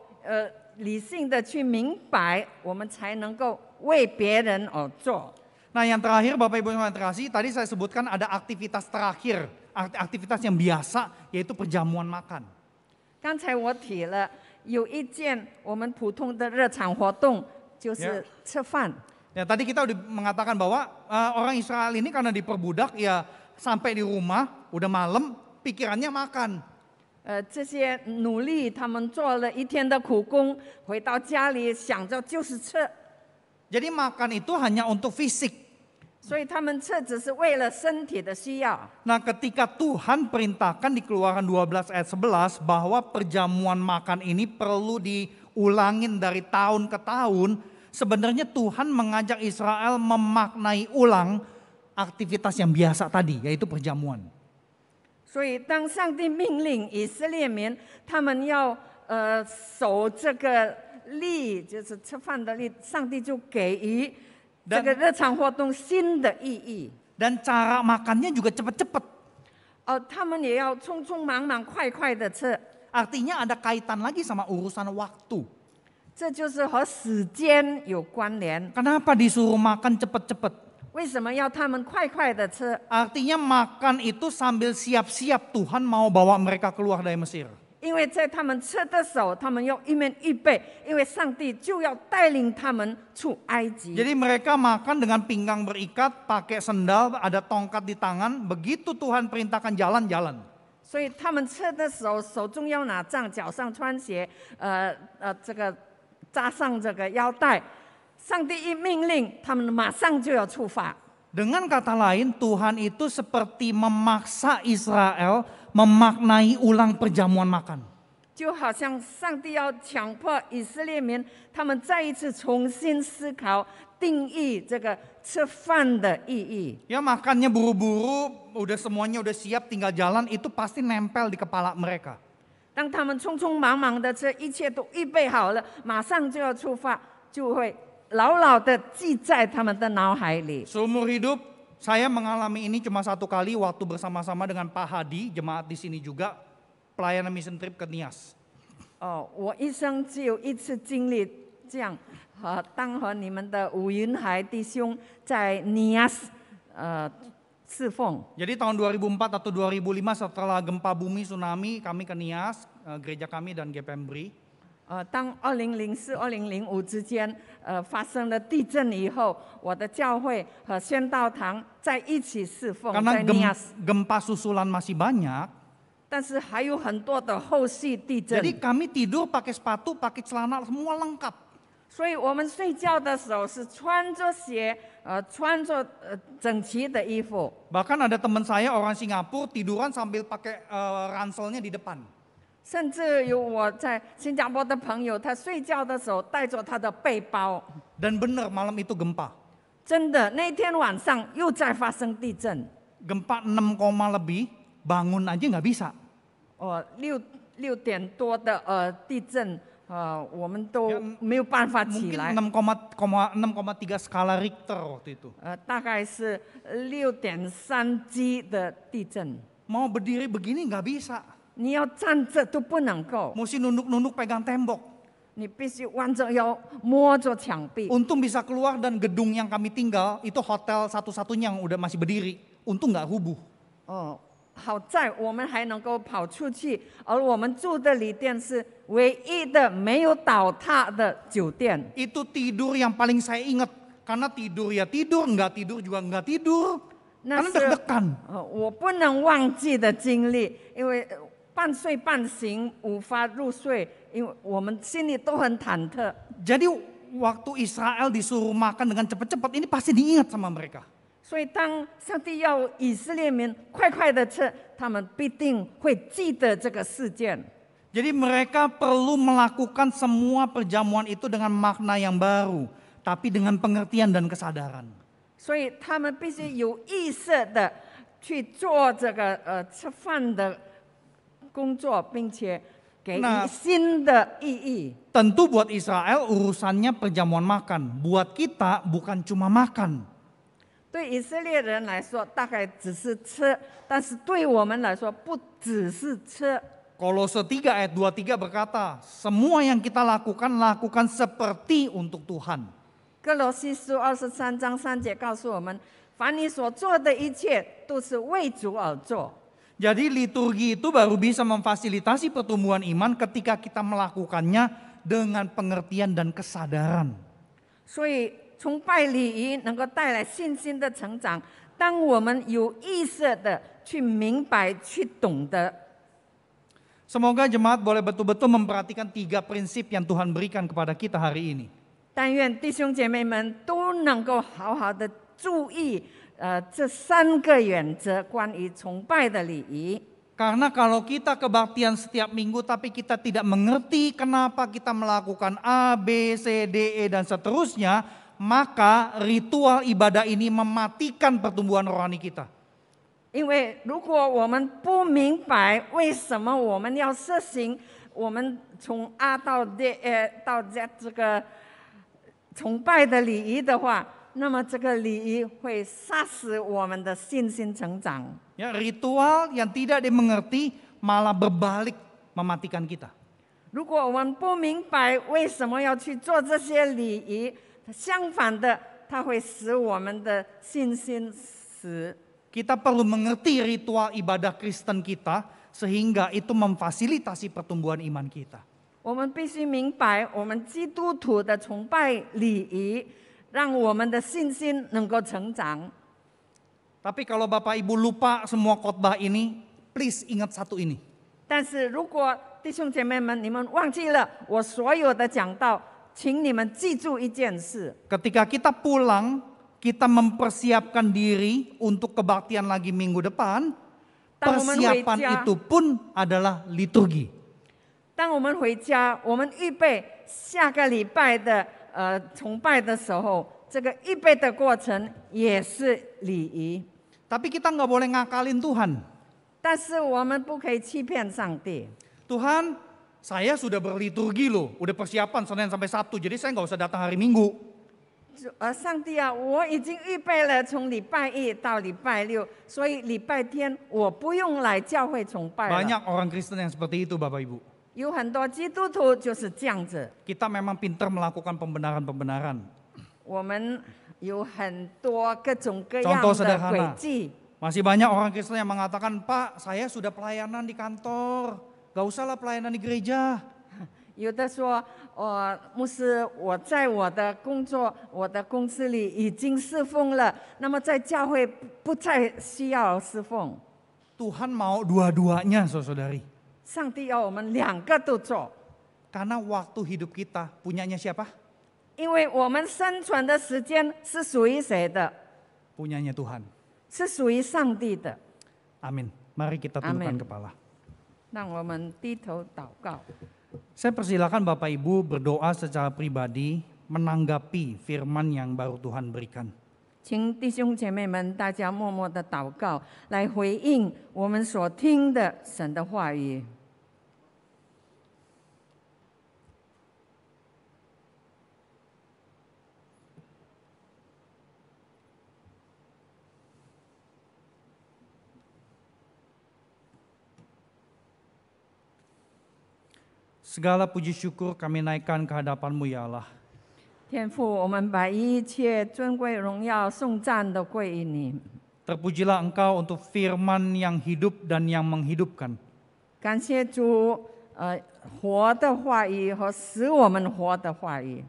Speaker 4: 理性的去明白，我们才能够为别人而做。
Speaker 3: Nah yang terakhir Bapak Ibu yang terkasih, tadi saya sebutkan ada aktivitas terakhir, aktivitas yang biasa yaitu perjamuan makan.
Speaker 4: 刚才我提了有一件我们普通的日常活动，就是吃饭。
Speaker 3: Ya tadi kita udah mengatakan bahwa orang Israel ini karena diperbudak ya sampai di rumah udah malam pikirannya makan.
Speaker 4: 这些努力，他们做了一天的苦工，回到家里想着就是吃，
Speaker 3: Jadi makan itu hanya untuk fisik.
Speaker 4: 所以他们吃只是为了身体的需要。
Speaker 3: Nah ketika Tuhan perintahkan di Keluaran 12 ayat 11 bahwa perjamuan makan ini perlu diulangin dari tahun ke tahun, sebenarnya Tuhan mengajak Israel memaknai ulang aktivitas yang biasa tadi, yaitu perjamuan.
Speaker 4: 所以当上帝命令以色列民他们要守这个例，就是吃饭的例，上帝就给予这个日常活动新的意义。
Speaker 3: Dan cara makannya juga cepat-cepat.
Speaker 4: 他们也要匆匆忙忙、快快的吃，
Speaker 3: Artinya ada kaitan lagi sama urusan waktu.
Speaker 4: 这就是和时间有关联。
Speaker 3: Kenapa disuruh makan cepat-cepat?
Speaker 4: 为什么要他们快快的吃？
Speaker 3: Artinya makan itu sambil siap-siap Tuhan mau bawa mereka keluar dari Mesir.
Speaker 4: 因为在他们吃的时候，他们要一面预备，因为上帝就要带领他们出埃及。
Speaker 3: Jadi mereka makan dengan pinggang berikat, pakai sendal, ada tongkat di tangan. Begitu Tuhan perintahkan jalan-jalan.
Speaker 4: 所以他们吃的时候，手中要拿杖，脚上穿鞋，这个扎上这个腰带。上帝一命令，他们马上就要出发。
Speaker 3: Dengan kata lain, Tuhan itu seperti memaksa Israel memaknai ulang perjamuan makan.
Speaker 4: 就好像上帝要强迫以色列民，他们再一次重新思考、定义这个吃饭的意义。
Speaker 3: Ya makannya buru-buru, udah semuanya udah siap tinggal jalan, itu pasti nempel di kepala mereka.
Speaker 4: 当他们匆匆忙忙的吃，一切都预备好了，马上就要出发，就会牢牢的记在他们的脑海里。
Speaker 3: Seumur hidup saya mengalami ini cuma satu kali waktu bersama-sama dengan Pak Hadi, jemaat di sini juga, pelayanan mission trip ke Nias.
Speaker 4: 我一生只有一次经历这样，当和你们的吴云海弟兄在尼亚斯侍奉。
Speaker 3: Jadi tahun 2004 atau 2005 setelah gempa bumi tsunami kami ke Nias, gereja kami dan GPM BRI.
Speaker 4: 当2004、2005之间，发生了地震以后，我的教会和宣道堂在一起侍奉，
Speaker 3: Karena
Speaker 4: 在尼亚斯。
Speaker 3: gempa susulan masih banyak,
Speaker 4: 但是还有很多的后续地震，
Speaker 3: jadi kami tidur pakai sepatu, pakai celana, semua lengkap.
Speaker 4: 所以我们睡觉的时候是穿着鞋，穿着整齐的衣服。
Speaker 3: Bahkan ada teman saya orang Singapura tiduran sambil pakai ranselnya di depan.
Speaker 4: 甚至有我在新加坡的朋友，他睡觉的时候带着他的背包。
Speaker 3: Dan benar malam itu gempa.
Speaker 4: 真的，那天晚上又在发生地震。
Speaker 3: Gempa 6, lebih, bangun aja nggak bisa.
Speaker 4: 6点多的地震，我们都没有办法起
Speaker 3: Mungkin
Speaker 4: 来。
Speaker 3: 6,3 skala Richter waktu itu.
Speaker 4: 大概是6.3级的地震，
Speaker 3: Mau berdiri begini nggak bisa.
Speaker 4: 你要站着都不能够，
Speaker 3: Mesti nunduk-nunduk pegang tembok.
Speaker 4: 你必须弯着腰摸着墙壁。
Speaker 3: Untung bisa keluar dan gedung yang kami tinggal itu hotel satu-satunya yang udah masih berdiri. Untung nggak rubuh.
Speaker 4: 好在我们还能够跑出去，而我们住的旅店是唯一的没有倒塌的酒店。
Speaker 3: Itu tidur yang paling saya ingat. Karena tidur ya tidur, nggak tidur juga nggak tidur.
Speaker 4: 那
Speaker 3: Karena
Speaker 4: 是
Speaker 3: deg-degan.
Speaker 4: 我不能忘记的经历，因为半睡半醒，无法入睡，因为我们心里都很忐忑。
Speaker 3: Jadi waktu Israel disuruh makan dengan cepat-cepat ini pasti diingat sama mereka.
Speaker 4: 所以当上帝要以色列民快快的吃，他们必定会记得这个事件。
Speaker 3: Jadi mereka perlu melakukan semua perjamuan itu dengan makna yang baru, tapi dengan pengertian dan kesadaran.
Speaker 4: 所以他们必须有意识的去做这个吃饭的工作，并且给予新的意义。
Speaker 3: Tentu buat Israel urusannya perjamuan makan, buat kita bukan cuma makan.
Speaker 4: 对以色列人来说，大概只是吃，但是对我们来说，不只是吃。
Speaker 3: Kolose 3 ayat 23 berkata, semua yang kita lakukan seperti untuk Tuhan.
Speaker 4: 哥罗西书23章3节告诉我们，凡你所做的一切，都是为主而做。
Speaker 3: Jadi liturgi itu baru bisa memfasilitasi pertumbuhan iman ketika kita melakukannya dengan pengertian dan kesadaran.
Speaker 4: 所以崇拜礼仪能够带来信心的成长，当我们有意识的去明白、去懂得。
Speaker 3: Semoga jemaat boleh betul-betul memperhatikan 3 prinsip yang Tuhan berikan kepada kita hari ini.
Speaker 4: 但愿弟兄姐妹们都能够好好的注意，这3个原则关于崇拜的礼仪。
Speaker 3: Karena kalau kita kebaktian setiap minggu tapi kita tidak mengerti kenapa kita melakukan A, B, C, D, E dan seterusnya, maka ritual ibadah ini mematikan pertumbuhan rohani kita.
Speaker 4: 因为如果我们不明白为什么我们要实行我们从 A 到 D 到 Z 这个崇拜的礼仪的话，那么这个礼仪会杀死我们的信心成长。
Speaker 3: Ya, ritual yang tidak dimengerti malah berbalik mematikan kita.
Speaker 4: 如果我们不明白为什么要去做这些礼仪，相反的，它会使我们的信心死。
Speaker 3: Kita perlu mengerti ritual ibadah Kristen kita sehingga itu memfasilitasi pertumbuhan iman kita.
Speaker 4: 我们必须明白，我们基督徒的崇拜礼仪，让我们的信心能够成长。
Speaker 3: Tapi kalau Bapak Ibu lupa semua khotbah ini, please ingat satu ini.
Speaker 4: 但是如果弟兄姐妹们你们忘记了我所有的讲道，请你们记住一件事：
Speaker 3: Ketika kita pulang, kita mempersiapkan diri untuk kebaktian lagi minggu depan. Persiapan itu pun adalah liturgi.
Speaker 4: 当我们回家，我们预备下个礼拜的崇拜的时候，这个预备的过程也是礼仪。
Speaker 3: Tapi kita nggak boleh ngakalin Tuhan.
Speaker 4: 但是我们不可以欺骗上帝。
Speaker 3: Tuhan, saya sudah berliturgi loh, udah persiapan Senin sampai Sabtu, jadi saya nggak usah datang hari Minggu.
Speaker 4: 上帝啊，我已经预备了从礼拜1到礼拜6，所以礼拜天我不用来教会崇拜了。
Speaker 3: Banyak orang Kristen yang seperti itu, Bapak Ibu.
Speaker 4: 有很多基督徒就是这样子。
Speaker 3: Kita memang pintar melakukan pembenaran-pembenaran.
Speaker 4: 我们有很多各种各样
Speaker 3: Contoh
Speaker 4: 的轨
Speaker 3: sederhana.
Speaker 4: 迹。
Speaker 3: Masih banyak orang Kristen yang mengatakan, Pak, saya sudah pelayanan di kantor, gak usahlah pelayanan di gereja.
Speaker 4: 有的说，牧师，我在我的工作、我的公司里已经侍奉了，那么在教会不再需要侍奉。
Speaker 3: Tuhan mau dua-duanya, saudari.
Speaker 4: 上帝要我们两个都做，
Speaker 3: Karena waktu hidup kita punyanya siapa?
Speaker 4: 因为我们生存的时间是属于谁的？
Speaker 3: Punyanya Tuhan.
Speaker 4: 是属于上帝的。
Speaker 3: Amin. Mari kita tundukkan
Speaker 4: Amin.
Speaker 3: kepala.
Speaker 4: 让我们低头祷告。
Speaker 3: Saya persilakan Bapak Ibu berdoa secara pribadi menanggapi firman yang baru Tuhan berikan.
Speaker 4: 请弟兄姐妹们，大家默默的祷告，来回应我们所听的神的话语。
Speaker 3: Segala puji syukur kami naikkan ke hadapan-Mu ya Allah.
Speaker 4: 天父，我们把一切尊贵荣耀颂赞都归于你。
Speaker 3: Terpujilah Engkau untuk firman yang hidup dan yang menghidupkan.
Speaker 4: 感谢主，活的话语和使我们活的话语。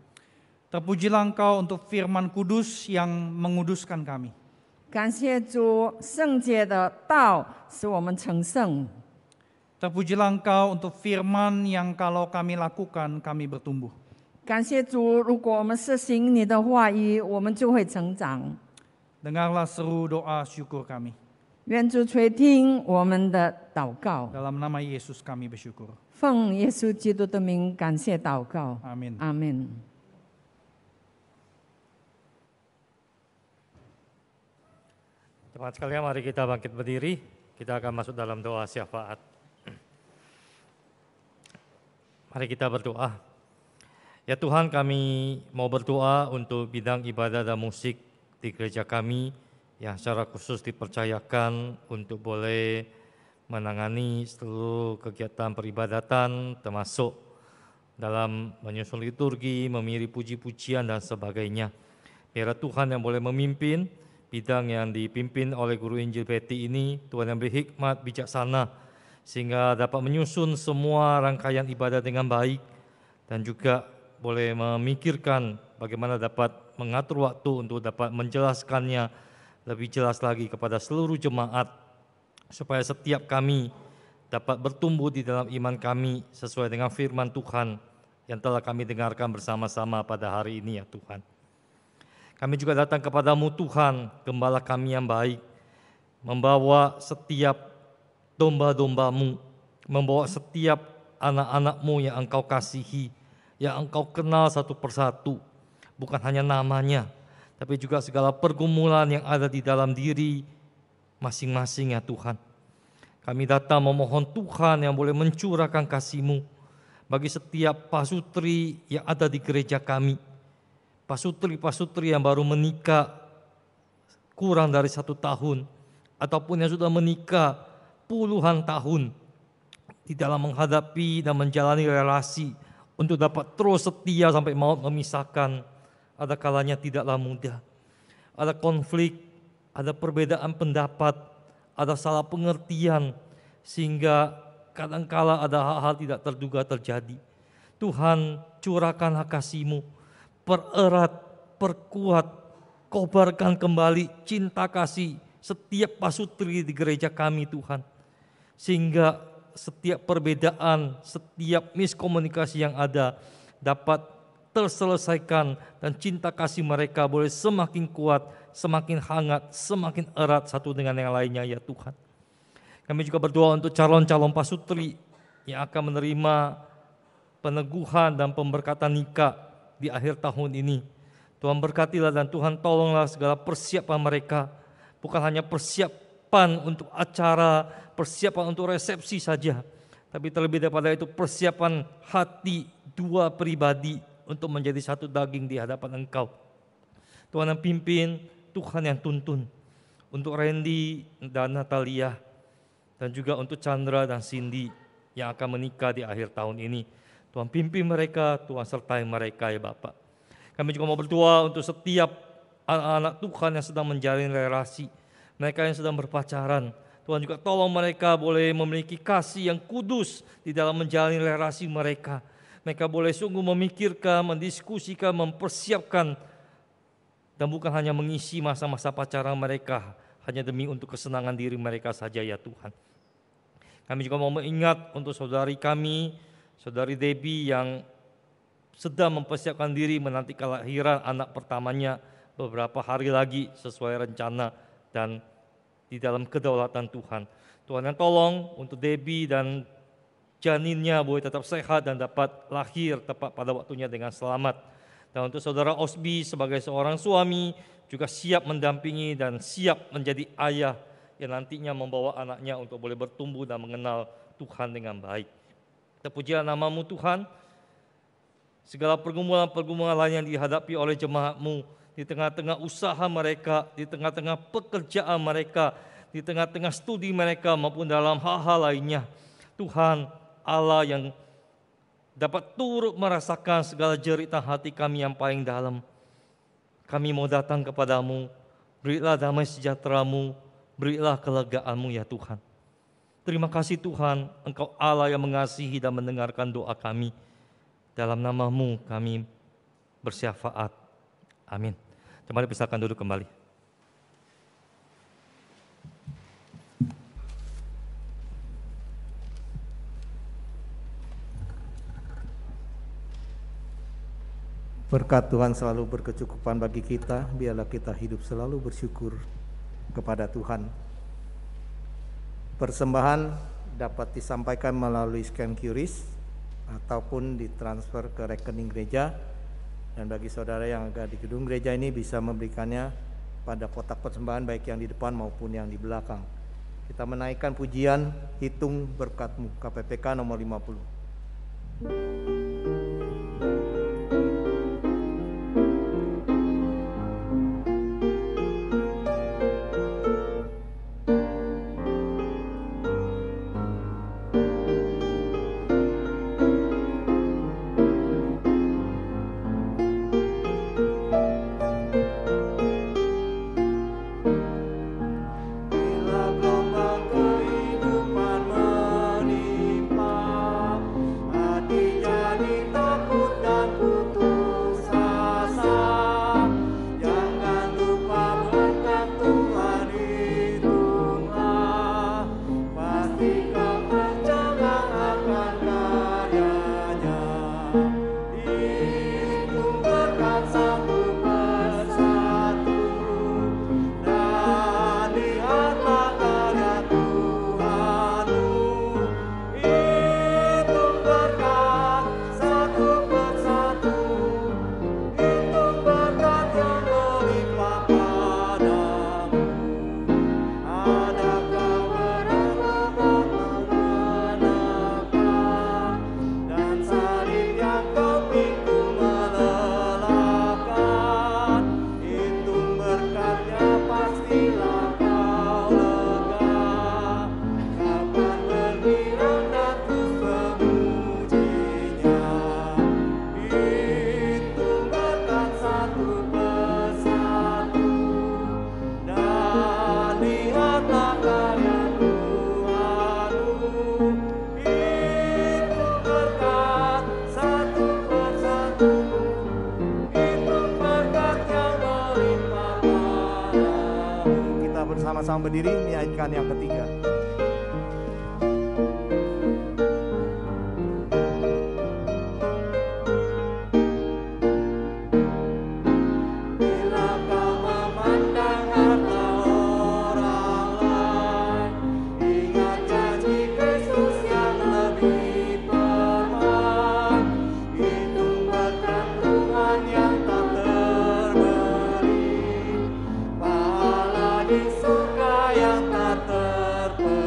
Speaker 3: Terpujilah Engkau untuk firman kudus yang menguduskan kami.
Speaker 4: 感谢主，圣洁的道使我们成圣。
Speaker 3: Terpujilah Engkau untuk firman yang kalau kami lakukan kami bertumbuh.
Speaker 4: 感谢主，如果我们实行你的话语，我们就会成长。
Speaker 3: Dengarlah seru doa syukur kami.
Speaker 4: 愿主垂听我们的祷告，
Speaker 3: Dalam nama Yesus kami bersyukur.
Speaker 4: 奉耶稣基督的名感谢祷告，
Speaker 3: Amin.
Speaker 4: 阿门。
Speaker 5: Teman sekalian, mari kita bangkit berdiri. Kita akan masuk dalam doa syafaat. Mari kita berdoa. Ya Tuhan, kami mau berdoa untuk bidang ibadah dan musik di gereja kami yang secara khusus dipercayakan untuk boleh menangani seluruh kegiatan peribadatan termasuk dalam menyusun liturgi, memiri puji-pujian dan sebagainya. Biar Tuhan yang boleh memimpin bidang yang dipimpin oleh Guru Injil Betty ini, Tuhan yang beri hikmat, bijaksana, sehingga dapat menyusun semua rangkaian ibadah dengan baik dan juga boleh memikirkan bagaimana dapat mengatur waktu untuk dapat menjelaskannya lebih jelas lagi kepada seluruh jemaat, supaya setiap kami dapat bertumbuh di dalam iman kami sesuai dengan firman Tuhan yang telah kami dengarkan bersama-sama pada hari ini ya Tuhan. Kami juga datang kepadamu Tuhan, Gembala kami yang baik, membawa setiap domba-dombamu, membawa setiap anak-anakmu yang engkau kasihi, yang engkau kenal satu persatu, bukan hanya namanya, tapi juga segala pergumulan yang ada di dalam diri masing-masing ya Tuhan. Kami datang memohon Tuhan yang boleh mencurahkan kasih-Mu bagi setiap pasutri yang ada di gereja kami, pasutri-pasutri yang baru menikah kurang dari 1 tahun, ataupun yang sudah menikah puluhan tahun, di dalam menghadapi dan menjalani relasi untuk dapat terus setia sampai maut memisahkan. Ada kalanya tidaklah mudah, ada konflik, ada perbedaan pendapat, ada salah pengertian, sehingga kadangkala ada hal-hal tidak terduga terjadi. Tuhan, curahkanlah kasih-Mu, pererat, perkuat, kobarkan kembali cinta kasih setiap pasutri di gereja kami Tuhan. Sehingga setiap perbedaan, setiap miskomunikasi yang ada dapat terselesaikan dan cinta kasih mereka boleh semakin kuat, semakin hangat, semakin erat satu dengan yang lainnya ya Tuhan. Kami juga berdoa untuk calon-calon pasutri yang akan menerima peneguhan dan pemberkatan nikah di akhir tahun ini. Tuhan berkatilah dan Tuhan tolonglah segala persiapan mereka, bukan hanya persiapan untuk acara, persiapan untuk resepsi saja, tapi terlebih daripada itu persiapan hati dua pribadi untuk menjadi satu daging di hadapan Engkau. Tuhan yang pimpin, Tuhan yang tuntun. Untuk Randy dan Natalia, dan juga untuk Chandra dan Cindy yang akan menikah di akhir tahun ini. Tuhan pimpin mereka, Tuhan sertai mereka ya Bapak. Kami juga mau berdoa untuk setiap anak-anak Tuhan yang sedang menjalin relasi, mereka yang sedang berpacaran. Tuhan juga tolong mereka boleh memiliki kasih yang kudus di dalam menjalani relasi mereka. Mereka boleh sungguh memikirkan, mendiskusikan, mempersiapkan, dan bukan hanya mengisi masa-masa pacaran mereka hanya demi untuk kesenangan diri mereka saja ya Tuhan. Kami juga mau mengingat untuk saudari kami, saudari Debbie yang sedang mempersiapkan diri menanti kelahiran anak pertamanya beberapa hari lagi sesuai rencana dan di dalam kedaulatan Tuhan. Tuhan yang tolong untuk Debbie dan janinnya boleh tetap sehat dan dapat lahir tepat pada waktunya dengan selamat. Dan untuk saudara Osby sebagai seorang suami juga siap mendampingi dan siap menjadi ayah yang nantinya membawa anaknya untuk boleh bertumbuh dan mengenal Tuhan dengan baik. Terpujilah nama-Mu Tuhan. Segala pergumulan-pergumulan lain yang dihadapi oleh jemaat-Mu di tengah-tengah usaha mereka, di tengah-tengah pekerjaan mereka, di tengah-tengah studi mereka maupun dalam hal-hal lainnya. Tuhan Allah yang dapat turut merasakan segala jeritan hati kami yang paling dalam. Kami mau datang kepadamu, berilah damai sejahtera-Mu, berilah kelegaan-Mu ya Tuhan. Terima kasih Tuhan, Engkau Allah yang mengasihi dan mendengarkan doa kami. Dalam nama-Mu kami bersyafaat. Amin. Mari persilakan duduk kembali.
Speaker 1: Berkat Tuhan selalu berkecukupan bagi kita, biarlah kita hidup selalu bersyukur kepada Tuhan. Persembahan dapat disampaikan melalui scan QRIS ataupun ditransfer ke rekening gereja, dan bagi saudara yang ada di gedung gereja ini bisa memberikannya pada kotak persembahan baik yang di depan maupun yang di belakang. Kita menaikkan pujian Hitung Berkat-Mu, KPPK nomor 50. Sama-sama berdiri menyanyikan yang ketiga.
Speaker 2: Di surga yang tak terbatas.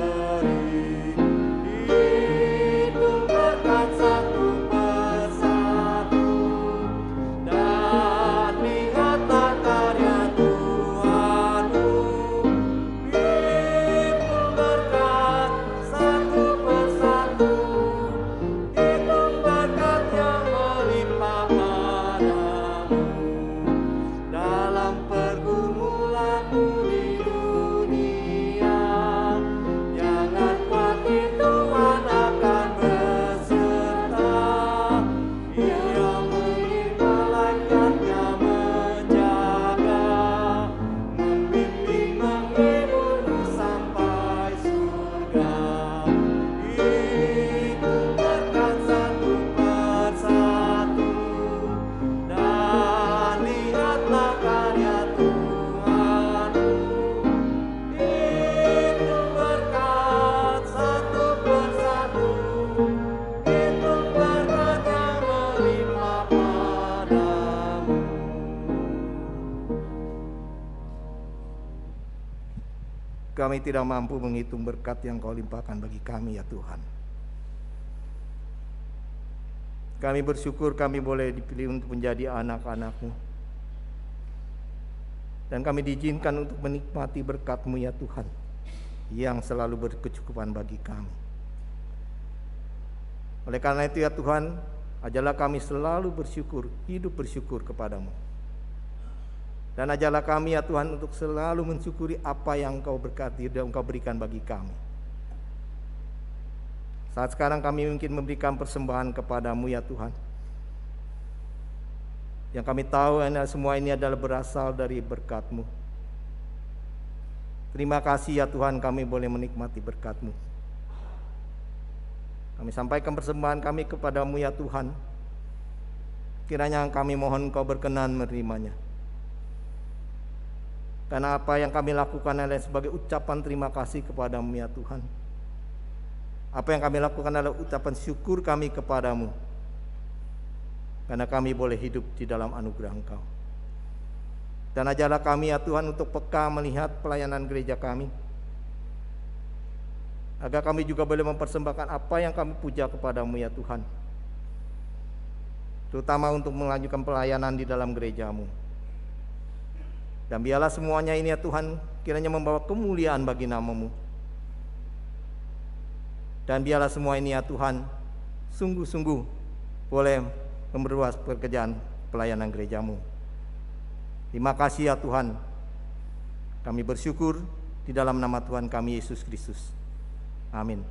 Speaker 1: kami tidak mampu menghitung berkat yang Kau limpahkan bagi kami ya Tuhan. Kami bersyukur kami boleh dipilih untuk menjadi anak-anak-Mu. Dan kami diizinkan untuk menikmati berkat-Mu ya Tuhan, yang selalu berkecukupan bagi kami. Oleh karena itu ya Tuhan, ajarlah kami selalu bersyukur, hidup bersyukur kepadamu. Dan ajarlah kami ya Tuhan untuk selalu mensyukuri apa yang Engkau berkati dan Engkau berikan bagi kami. Saat sekarang kami mungkin memberikan persembahan kepadamu ya Tuhan. Yang kami tahu semua ini adalah berasal dari berkat-Mu. Terima kasih ya Tuhan, kami boleh menikmati berkat-Mu. Kami sampaikan persembahan kami kepadamu ya Tuhan. Kiranya kami mohon Engkau berkenan menerimanya. Karena apa yang kami lakukan adalah sebagai ucapan terima kasih kepadamu ya Tuhan. Apa yang kami lakukan adalah ucapan syukur kami kepadamu. Karena kami boleh hidup di dalam anugerah Engkau. Dan ajarlah kami ya Tuhan untuk peka melihat pelayanan gereja kami. Agar kami juga boleh mempersembahkan apa yang kami puja kepadamu ya Tuhan. Terutama untuk melanjutkan pelayanan di dalam gereja-Mu. Dan biarlah semuanya ini ya Tuhan kiranya membawa kemuliaan bagi nama-Mu. Dan biarlah semua ini ya Tuhan sungguh-sungguh boleh memperluas pekerjaan pelayanan gereja-Mu. Terima kasih ya Tuhan. Kami bersyukur di dalam nama Tuhan kami Yesus Kristus. Amin.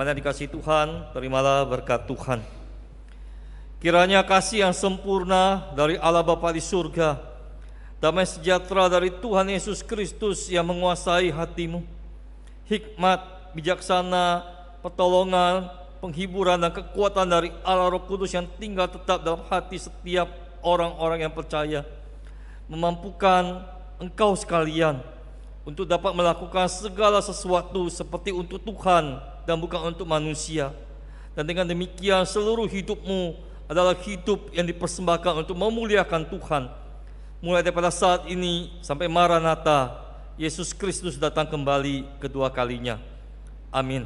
Speaker 5: Yang dikasihi Tuhan, terimalah berkat Tuhan. Kiranya kasih yang sempurna dari Allah Bapa di surga, damai sejahtera dari Tuhan Yesus Kristus yang menguasai hatimu, hikmat, bijaksana, pertolongan, penghiburan dan kekuatan dari Allah Roh Kudus yang tinggal tetap dalam hati setiap orang-orang yang percaya, memampukan engkau sekalian untuk dapat melakukan segala sesuatu seperti untuk Tuhan dan bukan untuk manusia. Dan dengan demikian seluruh hidupmu adalah hidup yang dipersembahkan untuk memuliakan Tuhan. Mulai daripada saat ini sampai Maranatha, Yesus Kristus datang kembali kedua kalinya. Amin.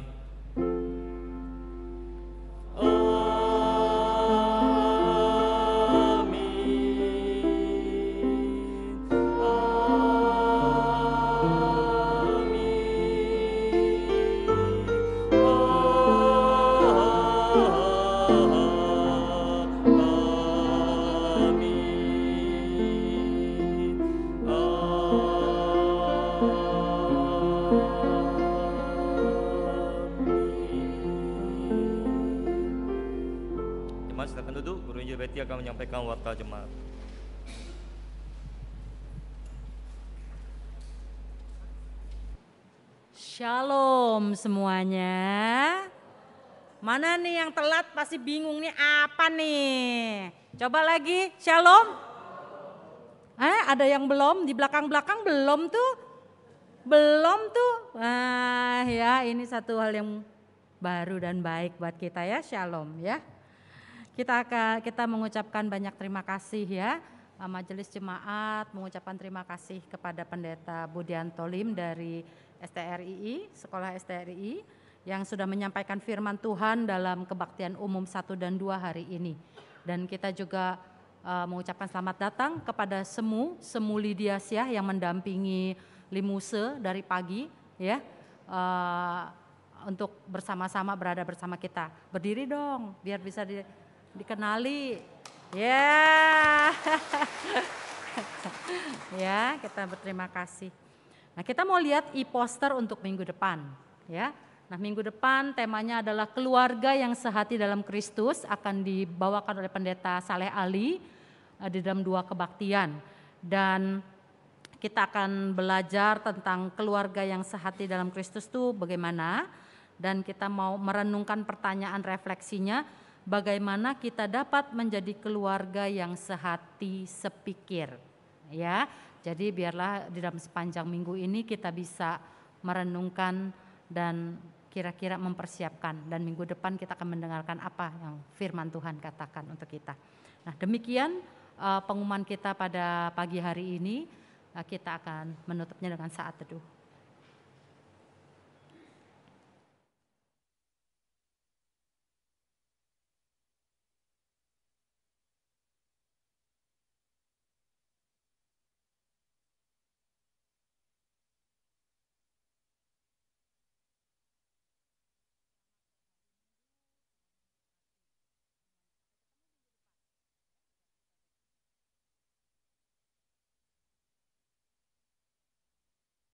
Speaker 5: Akan menyampaikan warta jemaat.
Speaker 6: Shalom semuanya. Mana nih yang telat pasti bingung nih apa nih? Coba lagi, shalom. Ada yang belum? Di belakang-belakang belum tuh? Belum tuh? Wah ya, ini satu hal yang baru dan baik buat kita ya, shalom ya. Kita mengucapkan banyak terima kasih ya, Majelis Jemaat mengucapkan terima kasih kepada Pendeta Budianto Lim dari STRII, Sekolah STRII yang sudah menyampaikan firman Tuhan dalam kebaktian umum 1 dan 2 hari ini. Dan kita juga mengucapkan selamat datang kepada Semu Lidiasyah yang mendampingi Limuse dari pagi ya, untuk bersama-sama berada bersama kita. Berdiri dong biar bisa dikenali, ya, ya kita berterima kasih. Nah kita mau lihat e-poster untuk minggu depan, ya. Nah, minggu depan temanya adalah keluarga yang sehati dalam Kristus, akan dibawakan oleh Pendeta Saleh Ali di dalam 2 kebaktian. Dan kita akan belajar tentang keluarga yang sehati dalam Kristus itu bagaimana, dan kita mau merenungkan pertanyaan refleksinya, bagaimana kita dapat menjadi keluarga yang sehati sepikir. Ya, jadi biarlah di dalam sepanjang minggu ini kita bisa merenungkan dan kira-kira mempersiapkan, dan minggu depan kita akan mendengarkan apa yang firman Tuhan katakan untuk kita. Nah, demikian pengumuman kita pada pagi hari ini. Kita akan menutupnya dengan saat teduh.